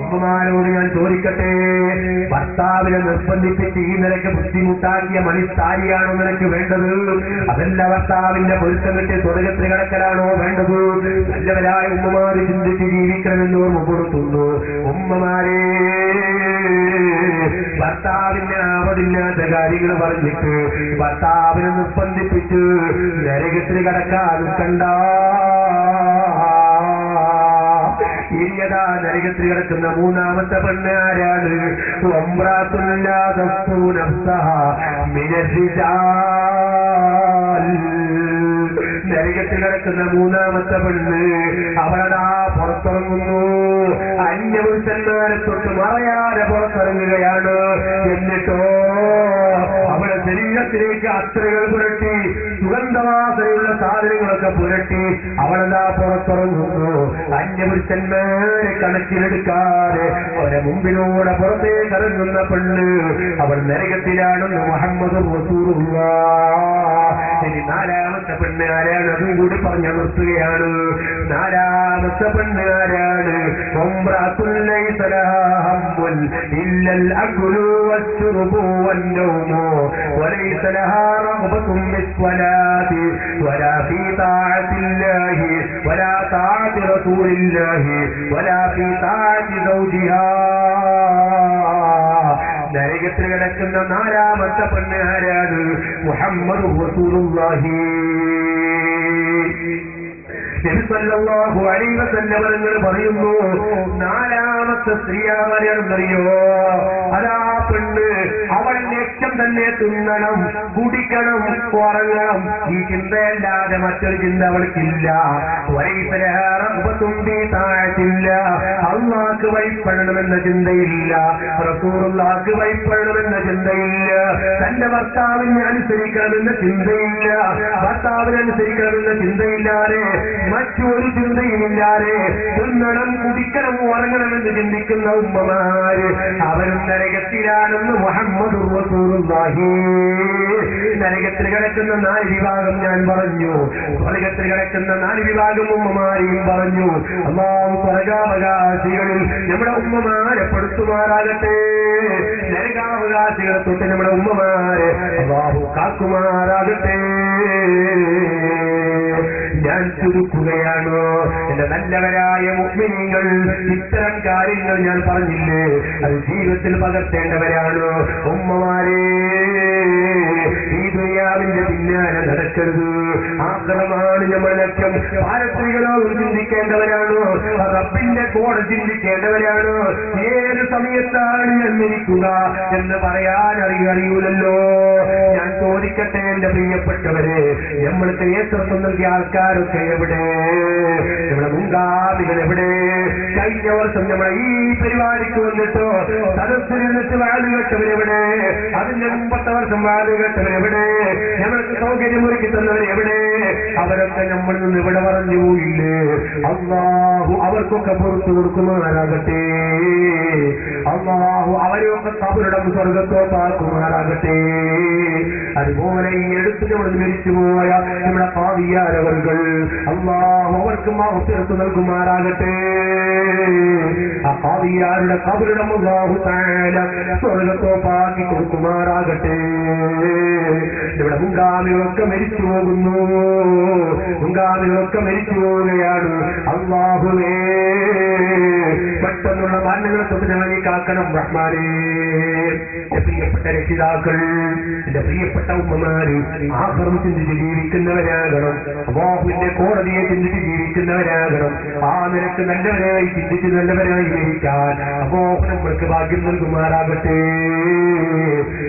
ഉമ്മമാരോട് ഞാൻ ചോദിക്കട്ടെ, ഭർത്താവിനെ നിർബന്ധിപ്പിച്ച് ഈ നിലയ്ക്ക് ബുദ്ധിമുട്ടാക്കിയ മണിത്താരിയാണോ നിനക്ക് വേണ്ടത്? അതല്ല ഭർത്താവിന്റെ പൊരുത്തം കിട്ടി സ്വർഗത്തിൽ കിടക്കലാണോ വേണ്ടത്? നല്ലവരായ ഉമ്മമാര് ചിന്തിച്ച് ജീവിക്കണമെന്ന് ഓർമ്മപ്പെടുത്തുന്നു. ഉമ്മമാരെ, ഭർത്താവിന്റെ ആവതില്ലാത്ത കാര്യങ്ങൾ പറഞ്ഞിട്ട് ഭർത്താവിനെ നിർബന്ധിപ്പിച്ച് നരകത്തിൽ കിടക്കാൻ കണ്ട ഇനിയതാ നരകത്തിൽ കിടക്കുന്ന മൂന്നാമത്തെ പെണ്ണ് ആരാണ്? നരകത്തിൽ കിടക്കുന്ന മൂന്നാമത്തെ പെണ്ണ് അവളാ പുറത്തിറങ്ങുന്നു. അന്യപുരുഷന്മാരെ തൊട്ട് മറയാതെ പുറത്തിറങ്ങുകയാണ്. എന്നിട്ടോ അവളെ ശരീരത്തിലേക്ക് അത്രകൾ പുരട്ടി, സുഗന്ധവാസനയുള്ള സാധനങ്ങളൊക്കെ പുരട്ടി അവളെല്ലാ പുറത്തിറങ്ങുന്നു. അന്യപുരുഷന്മാരെ കണക്കിലെടുക്കാതെ അവരെ മുമ്പിലൂടെ പുറത്തേക്ക് ഇറങ്ങുന്ന പെണ്ണ്, അവൾ നരകത്തിലാണെന്ന് മുഹമ്മദ് റസൂലുള്ളാഹി. ഇനി നാലാമത്തെ പെണ്ണ് ആരാണ്? അതും കൂടി പറഞ്ഞു നിർത്തുകയാണ്. നാലാമത്തെ പെണ്ണ് ആരാണ്? ലൈസ وليس لها رغبة في الصلاة ولا في طاعة الله ولا طاعة رسول الله ولا في طاعة زوجها. നരകത്തിൽ കിടക്കുന്ന നാലാമത്തെ പെണ്ണ് ആരാണ്? മുഹമ്മദ് റസൂലുള്ളാഹി. നബി സല്ലല്ലാഹു അലൈഹി വസല്ലം തങ്ങൾ പറയുന്നു, നാലാമത്തെ സ്ത്രീ ആരെന്നറിയോ? അതാ പെണ്ണ്, അവൾ ലക്ഷ്യം തന്നെ തിന്നണം, കുടിക്കണം, ഉറങ്ങണം, ഈ ചിന്തയല്ലാതെ മറ്റൊരു ചിന്ത അവൾക്കില്ല. അള്ളാഹ്ക്ക് വഴിപ്പെടണമെന്ന ചിന്തയില്ല, റസൂലുള്ളാഹിക്ക് വഴിപ്പെടണമെന്ന ചിന്തയില്ല, തന്റെ ഭർത്താവിനെ അനുസരിക്കണമെന്ന ചിന്തയില്ല, ഭർത്താവിനെ അനുസരിക്കണമെന്ന ചിന്തയില്ലാതെ, മറ്റൊരു ചിന്തയുമില്ലാതെ തിന്നണം, കുടിക്കണം, ഉറങ്ങണമെന്ന് ചിന്തിക്കുന്ന ഉമ്മമാര് അവരും നരകത്തിലാണെന്ന് മുഹമ്മദ് റസൂലുള്ളാഹി. നരകത്തിൽ കിടക്കുന്ന 4 വിഭാഗം ഞാൻ പറഞ്ഞു, സ്വർഗത്തിൽ കിടക്കുന്ന 4 വിഭാഗം ഉമ്മമാരെയും പറഞ്ഞു. അല്ലാഹു സ്വർഗാവകാശികളിൽ നമ്മുടെ ഉമ്മമാരെ പെടുത്തുമാറാകട്ടെ. നരകാവകാശികളെ തൊട്ട് നമ്മുടെ ഉമ്മമാരെ അല്ലാഹു കാക്കുമാറാകട്ടെ. ഞാൻ ചുരുക്കുകയാണോ എന്റെ നല്ലവരായ മുഅ്മിനീങ്ങൾ? ഇത്തരം കാര്യങ്ങൾ ഞാൻ പറഞ്ഞില്ലേ, അത് ജീവിതത്തിൽ പകർത്തേണ്ടവരാണോ? ഉമ്മമാരെ, ഈ ദുനിയാവിന്റെ പിന്നാലെ നടക്കരുത്. ആഗ്രഹമാണ് നമ്മുടെ ലക്ഷ്യം. പാരസ്ത്രീകളോട് ചിന്തിക്കേണ്ടവരാണോ? റബ്ബിന്റെ കോടതി ചിന്തിക്കേണ്ടവരാണോ? ഏത് സമയത്താണ് ഞാൻ മരിക്കുക എന്ന് പറയാൻ അറിയൂലല്ലോ. ഞാൻ ചോദിക്കട്ടെ എന്റെ പ്രിയപ്പെട്ടവരെ, നമ്മൾക്ക് നേതൃത്വം നൽകിയ ആൾക്കാരൊക്കെ എവിടെ? നമ്മുടെ മുൻഗാമികൾ എവിടെ? കഴിഞ്ഞ വർഷം നമ്മുടെ ഈ പരിപാടിക്ക് വന്നിട്ടോ സദസ്സിൽ നിന്നിട്ട് വാല് കേട്ടവരെവിടെ? അതിന്റെ മുമ്പത്തെ വർഷം വാല് കേട്ടവരെവിടെ? ഞങ്ങൾക്ക് സൗകര്യമൊരുക്കി തന്നവരെവിടെ? അവരൊക്കെ നമ്മളിൽ നിന്ന് ഇവിടെ പറഞ്ഞു പോയില്ലേ? അല്ലാഹു അവർക്കൊക്കെ പുറത്തു കൊടുക്കുമാറാകട്ടെ. അല്ലാഹു അവരെയൊക്കെ അവരുടെ സ്വർഗത്തോട്ടാക്കുമാറാകട്ടെ. അതുപോലെ ഈ എടുത്ത് നമ്മൾ മരിച്ചുപോയ നമ്മുടെ ഖാദിയാരവറുകൾ, അല്ലാഹു അവർക്ക് മഗ്ഫിറത്ത് നൽകുമാറാകട്ടെ. ആ ഖാദിയാരുടെ ഖബറിടം അല്ലാഹു തആല സ്വർഗത്തോപ്പാക്കി കൊടുക്കുമാറാകട്ടെ. ഇവിടെ മുൻഗാമികളൊക്കെ മരിച്ചു പോകുന്നു, മുൻഗാമികളൊക്കെ മരിച്ചു പോവുകയാണ്. അല്ലാഹുവേ, പെട്ടെന്നുള്ള മരണങ്ങളെ തൊട്ട് ഞങ്ങളെ കാക്കണം റഹ്മാനേ. എന്റെ പ്രിയപ്പെട്ട രക്ഷിതാക്കൾ, എന്റെ പ്രിയപ്പെട്ട ഉമ്മമാര്, ആഖിറം ചിന്തിച്ച് ജീവിക്കുന്നവരാകണം. അല്ലാഹുവിന്റെ കോടതിയെ ചിന്തിച്ച് ജീവിക്കുന്നവരാകണം. ആ നിലക്ക് നല്ലവരായി ചിന്തിച്ച് നല്ലവരായി ജീവിക്കാൻ അല്ലാഹു നമ്മൾക്ക് ഭാഗ്യം നൽകുമാറാകട്ടെ.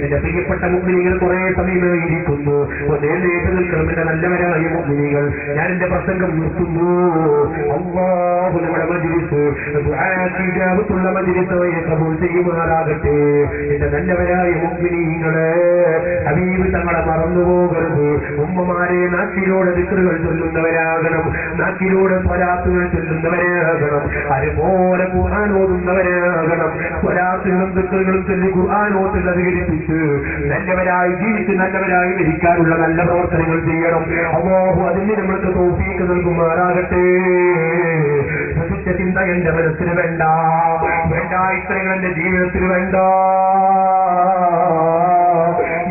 എന്റെ പ്രിയപ്പെട്ട മുഅ്മിനീങ്ങൾ, കുറെ സമയമായി ഇരിക്കുന്നു. നേരിട്ട് നിൽക്കണം എന്റെ നല്ലവരായ മുഅ്മിനീങ്ങൾ. ഞാൻ എന്റെ പ്രസംഗം നിർത്തുന്നു. അല്ലാഹു നമ്മുടെ മജ്ലിസ് ദുആക്ക് ഇജാബത്തുള്ള മജ്ലിസായി കബൂൽ ചെയ്യുമാറാകട്ടെ. എന്റെ നല്ലവരായ മുഅ്മിനീങ്ങളെ, ഹബീബ് തങ്ങളെ മറന്നുപോകരുത്. ഉമ്മമാരെ നാക്കിലൂടെ ദിക്റുകൾ ചൊല്ലുന്നവരാകണം, നാക്കിലൂടെ സ്വലാത്തുകൾ ചൊല്ലുന്നവരാകണം, അതുപോലെ ഖുർആൻ ഓതുന്നവരാകണം. സ്വലാത്തുകളും ദിക്റുകളും ചൊല്ലി ഖുർആൻ ഓത്തിൽ അധികരിപ്പിച്ച് നല്ലവരായി ജീവിച്ച് നല്ലവരായി മരിക്കാനുള്ള നല്ല പ്രവർത്തനങ്ങൾ ചെയ്യണം. അല്ലാഹു അതിന് നമ്മൾക്ക് തൗഫീഖ് നൽകുമാറാകട്ടെ. സത്യ ചിന്ത എന്റെ മനസ്സിന് വേണ്ട, ഇത്രങ്ങൾ എന്റെ ജീവിതത്തിൽ വേണ്ട.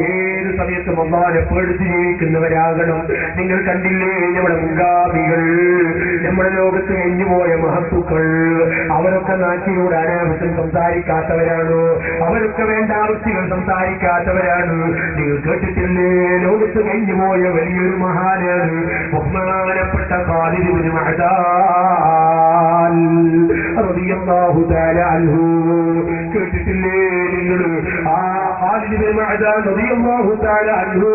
ഏത് സമയത്തും അല്ലാഹുവിനെ പേടിച്ച് ജീവിക്കുന്നവരാകണം. നിങ്ങൾ കണ്ടില്ലേ നമ്മുടെ മുൻഗാമികൾ, നമ്മുടെ ലോകത്ത് കഴിഞ്ഞുപോയ മഹത്തുക്കൾ, അവരൊക്കെ നാട്ടിലൂടെ അനാവശ്യം സംസാരിക്കാത്തവരാണ്, അവരൊക്കെ വേണ്ട ആവശ്യങ്ങൾ സംസാരിക്കാത്തവരാണ്. നിങ്ങൾ കേട്ടിട്ടില്ലേ, ലോകത്ത് കഴിഞ്ഞുപോയ വലിയൊരു മഹാനാണ് ബഹുമാനപ്പെട്ട ഖാലിദ് ഇബ്നു മഅദാൻ റളിയല്ലാഹു തആല അൻഹു. കേട്ടിട്ടില്ലേ നിങ്ങൾ? ആ ഖാലിദ് ഇബ്നു മഅദാൻ റളിയല്ലാഹു തആല അൻഹു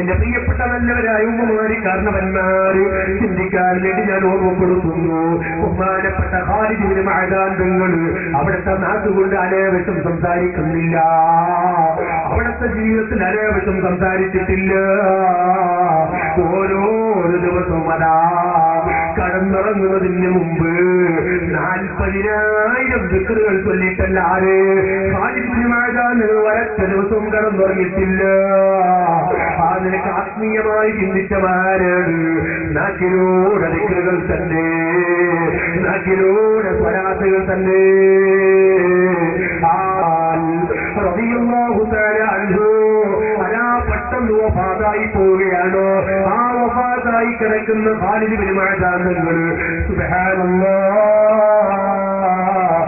എന്റെ പ്രിയപ്പെട്ട നല്ലവരായ ഉമ്മമാരി കാരണവന്മാര് ചിന്തിക്കാൻ വേണ്ടി ഞാൻ ഓർമ്മപ്പെടുത്തുന്നു. ബഹുമാനപ്പെട്ട ഖാലിദ് ഇബ്നു മഅദാൻ തങ്ങൾ അവിടുത്തെ നാട്ടുകൊണ്ട് അനാവശ്യം സംസാരിക്കുന്നില്ല, അവിടുത്തെ ജീവിതത്തിൽ അനാവശ്യം സംസാരിച്ചിട്ടില്ല. ഓരോ ദിവസവും അതാ കടന്നിറങ്ങുന്നതിന് മുമ്പ് 40,000 ദിക്റുകൾ ചൊല്ലിയിട്ടല്ലാതെ ഖാലിദ് ഇബ്നു മഅദാൻ ഒരൊറ്റ ദിവസവും കടന്നുറങ്ങിയിട്ടില്ല. ആ നിനക്ക് ആത്മീയമായി ചിന്തിച്ചവരാണ്. നാക്കിലൂടെ ദിക്റുകൾ തന്നെ, നാക്കിലൂടെ സ്വലാത്തുകൾ തന്നെ. റളിയല്ലാഹു തആല അൻഹു വഫാത്തായി പോവുകയാണോ ആ വഫാത്തായി കിടക്കുന്ന ഖാലിദ് ഇബ്നു മഅദാൻ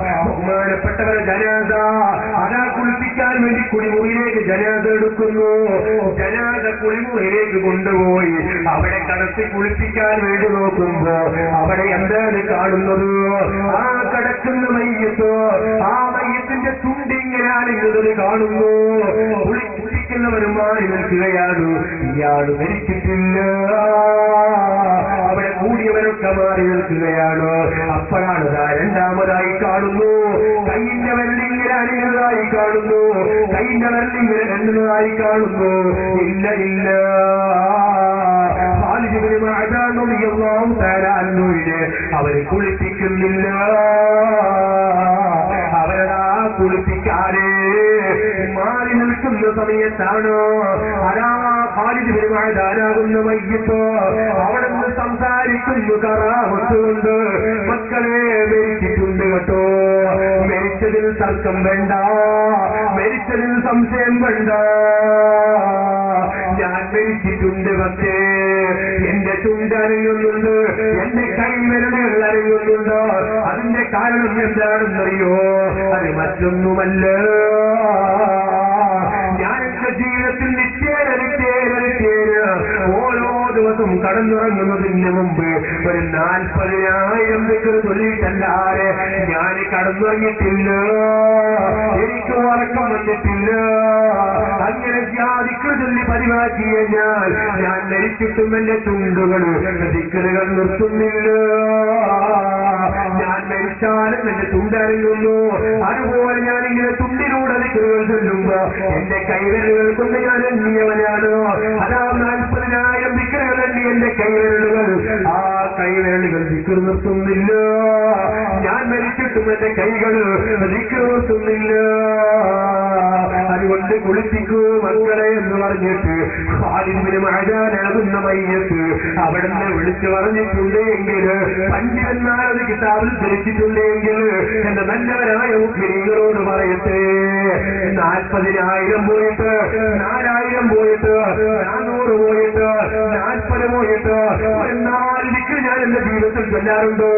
ബഹുമാനപ്പെട്ടവരെ ജനാസ അതാ കുളിപ്പിക്കാൻ വേണ്ടി കുളിമുറിയിലേക്ക് ജനാസ എടുക്കുന്നു. ജനാസ കുളിമുറിയിലേക്ക് കൊണ്ടുപോയി അവിടെ കടത്തി കുളിപ്പിക്കാൻ വേണ്ടി നോക്കുമ്പോ അവിടെ എന്താണ് കാണുന്നത്? ആ കിടക്കുന്ന മയ്യത്ത്, ആ മയ്യത്തിന്റെ തുണ്ടിങ്ങനെ അനങ്ങുന്നത് കാണുന്നു. കുളിപ്പിക്കുന്നവരും മാറി നിൽക്കുകയാണ്. ഇയാൾ മരിച്ചിട്ടില്ല. അവിടെ കൂടിയവരൊക്കെ മാറി നിൽക്കുകയാണ്. അപ്പോഴാണ് രണ്ടാമതായി കാണുന്നു കൈയിന്റെ വെള്ളിങ്ങനെ അണിഞ്ഞതായി കാണുന്നു. കൈയിന്റെ വെള്ളിങ്ങനെ എണ്ണുന്നതായി കാണുന്നു. ഇല്ല ഇല്ല, ഖാലിദ് ഇബ്നു മഅദാൻ റളിയല്ലാഹു തആല അൻഹുവിനെ അവരെ കുളിപ്പിക്കുന്നില്ല. അവരതാ കുളിപ്പിക്കാതെ മാറി നിൽക്കുന്ന സമയത്താണോ അതാ ഖാലിദ് ഇബ്നു മഅദാനാകുന്ന മയ്യത്ത് അവിടെ നിന്ന് സംസാരിക്കുന്നു കറാമത്തുകൊണ്ട്. മക്കളെ മരിച്ചിട്ടുണ്ട് കേട്ടോ, മരിച്ചതിൽ തർക്കം വേണ്ട, മരിച്ചതിൽ സംശയം വേണ്ട. ഞാൻ മരിച്ചിട്ടുണ്ട്, പക്ഷേ എന്റെ ചുണ്ട് അനങ്ങുന്നുണ്ട്, എന്റെ കൈവിരലുകൾ അനങ്ങുന്നുണ്ട്. അതിന്റെ കാരണം എന്താണെന്നറിയോ? അത് മറ്റൊന്നുമല്ല, ഞാൻ എന്റെ ജീവിതത്തിൽ നിത്യേന ഓരോ ദിവസം കടന്നുറങ്ങുന്നതിന് മുമ്പ് ഒരു 40,000 ദിക്ർ ചൊല്ലിയിട്ടല്ലാതെ ഞാൻ കടന്നുറങ്ങിയിട്ടില്ല. എനിക്ക് ഉറക്കം വന്നിട്ടില്ല. അങ്ങനെ ദിക്ർ ചൊല്ലി പതിവാക്കി ഞാൻ മരിച്ചിട്ടും എന്റെ ചുണ്ടുകൾ ദിക്റുകൾ നിർത്തുന്നില്ല. ഞാൻ മരിച്ചാലും എന്റെ ചുണ്ടറിയുന്നു. അതുപോലെ ഞാനിങ്ങനെ ചുണ്ടിലൂടെ ദിക്റുകൾ ചൊല്ലുമ്പോ എന്റെ കൈവിരലുകൾ കൊണ്ട് ഞാൻ എണ്ണിയവനാണ്. അതാ 40,000 ദിക്റുകൾ എണ്ണി എന്റെ കൈവിരലുകൾ. ആ കൈവിരലുകൾ ദിക്ർ നിർത്തുന്നില്ല. ഞാൻ മരിച്ചിട്ടും എന്റെ കൈകൾ ദിക്ർ നിർത്തുന്നില്ല. അതുകൊണ്ട് കുളിപ്പിക്കൂ മക്കളെ എന്ന് പറഞ്ഞിട്ട് ഖാലിദ് ഇബ്നു മഅദാൻ ആകുന്ന മയ്യത്ത് അവിടുന്ന് വിളിച്ചു പറഞ്ഞിട്ടുണ്ട് എങ്കിൽ, പണ്ഡിതന്മാരത് കിതാബിൽ ധരിച്ചിട്ടുണ്ട് എങ്കിൽ എന്റെ നല്ലവരായ മുഖ്യങ്ങളോട് പറയട്ടെ, 40,000 പോയിട്ട് 4,000 പോയിട്ട് 400 പോയിട്ട് 40 പോയിട്ട് ഒരു 4 ദിക്ർ ഞാൻ എന്റെ ജീവിതത്തിൽ ചൊല്ലാറുണ്ടോ?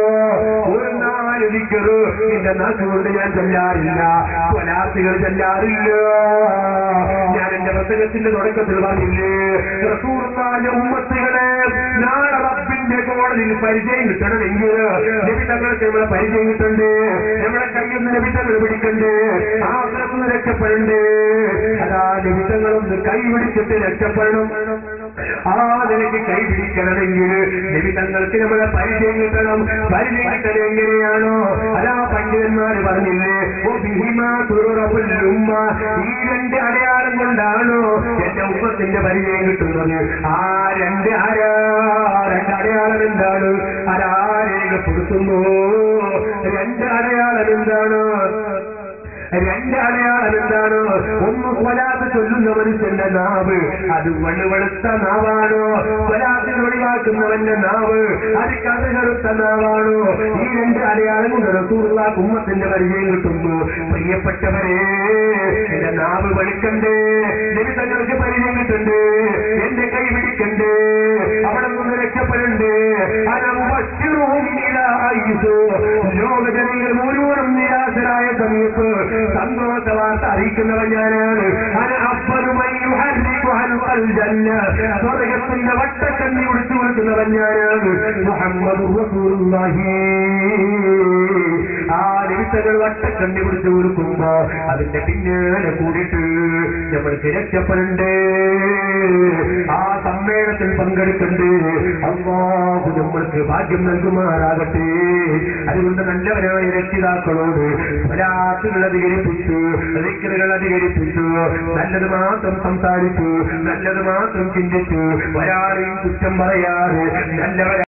ഒരു 4 ദിക്ർ എന്റെ നാക്കുകൊണ്ട് ഞാൻ ചൊല്ലാറില്ല, സ്വലാത്തുകൾ ചൊല്ലാറില്ല. ഞാൻ എന്റെ പ്രസംഗത്തിന്റെ തുടക്കത്തിൽ പറഞ്ഞില്ലേ, റസൂലുള്ളാഹിന്റെ ഉമ്മത്തികളെ നാളെ റബ്ബിന്റെ കോടതിയിൽ പരിചയം കിട്ടണമെങ്കിൽ നബി തങ്ങൾക്ക് നമ്മളെ പരിചയം കിട്ടണ്ടേ, നമ്മളെ കയ്യിൽ നിന്ന് നബി തങ്ങൾ പിടിക്കണ്ടേ, ആഖിറത്തിൽ രക്ഷപ്പെടണ്ടേ. അതാ നബി തങ്ങളൊന്ന് കൈ പിടിച്ചിട്ട് രക്ഷപ്പെടണം. ആ നിലയ്ക്ക് കൈ പിടിക്കണമെങ്കിൽ നബി തങ്ങൾക്ക് നമ്മളെ പരിചയം കിട്ടണം. പരിചയം കിട്ടണം എങ്ങനെയാണോ? അതാ പണ്ഡിതന്മാര് പറഞ്ഞില്ലേ, ഈ 2 അടയാളം കൊണ്ടാണോ എന്റെ ഉമ്മത്തിന്റെ പരിചയം കിട്ടുന്നത്? ആ 2 അടയാളം എന്താണ്? അതാ രേഖപ്പെടുത്തുന്നു. 2 അടയാളം എന്താണ്? 2 അടയാളം എന്താണ്? ഒന്ന് സ്വലാത്ത് ചൊല്ലുന്ന മനുഷ്യന്റെ നാവ് അത് വെളുവെളുത്ത നാവാണോ? സ്വലാത്ത് ഒഴിവാക്കുന്നവന്റെ നാവ് അത് കറുകറുത്ത നാവാണോ? ഈ 2 അടയാളം കൊണ്ട് റസൂലുള്ളാഹി ഉമ്മത്തിന്റെ പരിചയം കിട്ടുന്നു. പ്രിയപ്പെട്ടവരെ, എന്റെ നാവ് വെളുക്കണ്ടേ, നബി തങ്ങൾക്ക് പരിചയം കിട്ടണ്ടേ, എന്റെ കൈ പിടിക്കണ്ടേ, അവിടെ നിന്ന് രക്ഷപ്പെടണ്ടേ. ലോകജനങ്ങൾ മുഴുവനും നിരാശരായ സമയത്ത് സന്തോഷ വാർത്ത അറിയിക്കുന്നവൻ ഞാനാണ്. സ്വർഗത്തിന്റെ വട്ടക്കണ്ണി ഉടുത്തു കൊടുക്കുന്നവൻ ഞാനാണ്. മുഹമ്മദുർ റസൂലുള്ളാഹി. ആ നിമിഷങ്ങൾ വട്ടക്കണ്ണി പിടിച്ചു കൊടുക്കുമ്പോ അതിന്റെ പിന്നാലെ കൂടിയിട്ട് നമ്മൾക്ക് രക്ഷപ്പെടണ്ടേ, ആ സമ്മേളനത്തിൽ പങ്കെടുക്കണ്ടേ. അല്ലാഹു നമ്മൾക്ക് ഭാഗ്യം നൽകുമാറാകട്ടെ. അതുകൊണ്ട് നല്ലവരായ രക്ഷിതാക്കളോട് സ്വലാത്തുകൾ അധികരിപ്പിച്ചു, ദിക്റുകൾ അധികരിപ്പിച്ചു, നല്ലത് മാത്രം സംസാരിച്ചു, നല്ലത് മാത്രം ചിന്തിച്ചു, ഒരാളെയും കുറ്റം പറയാതെ നല്ലവരാ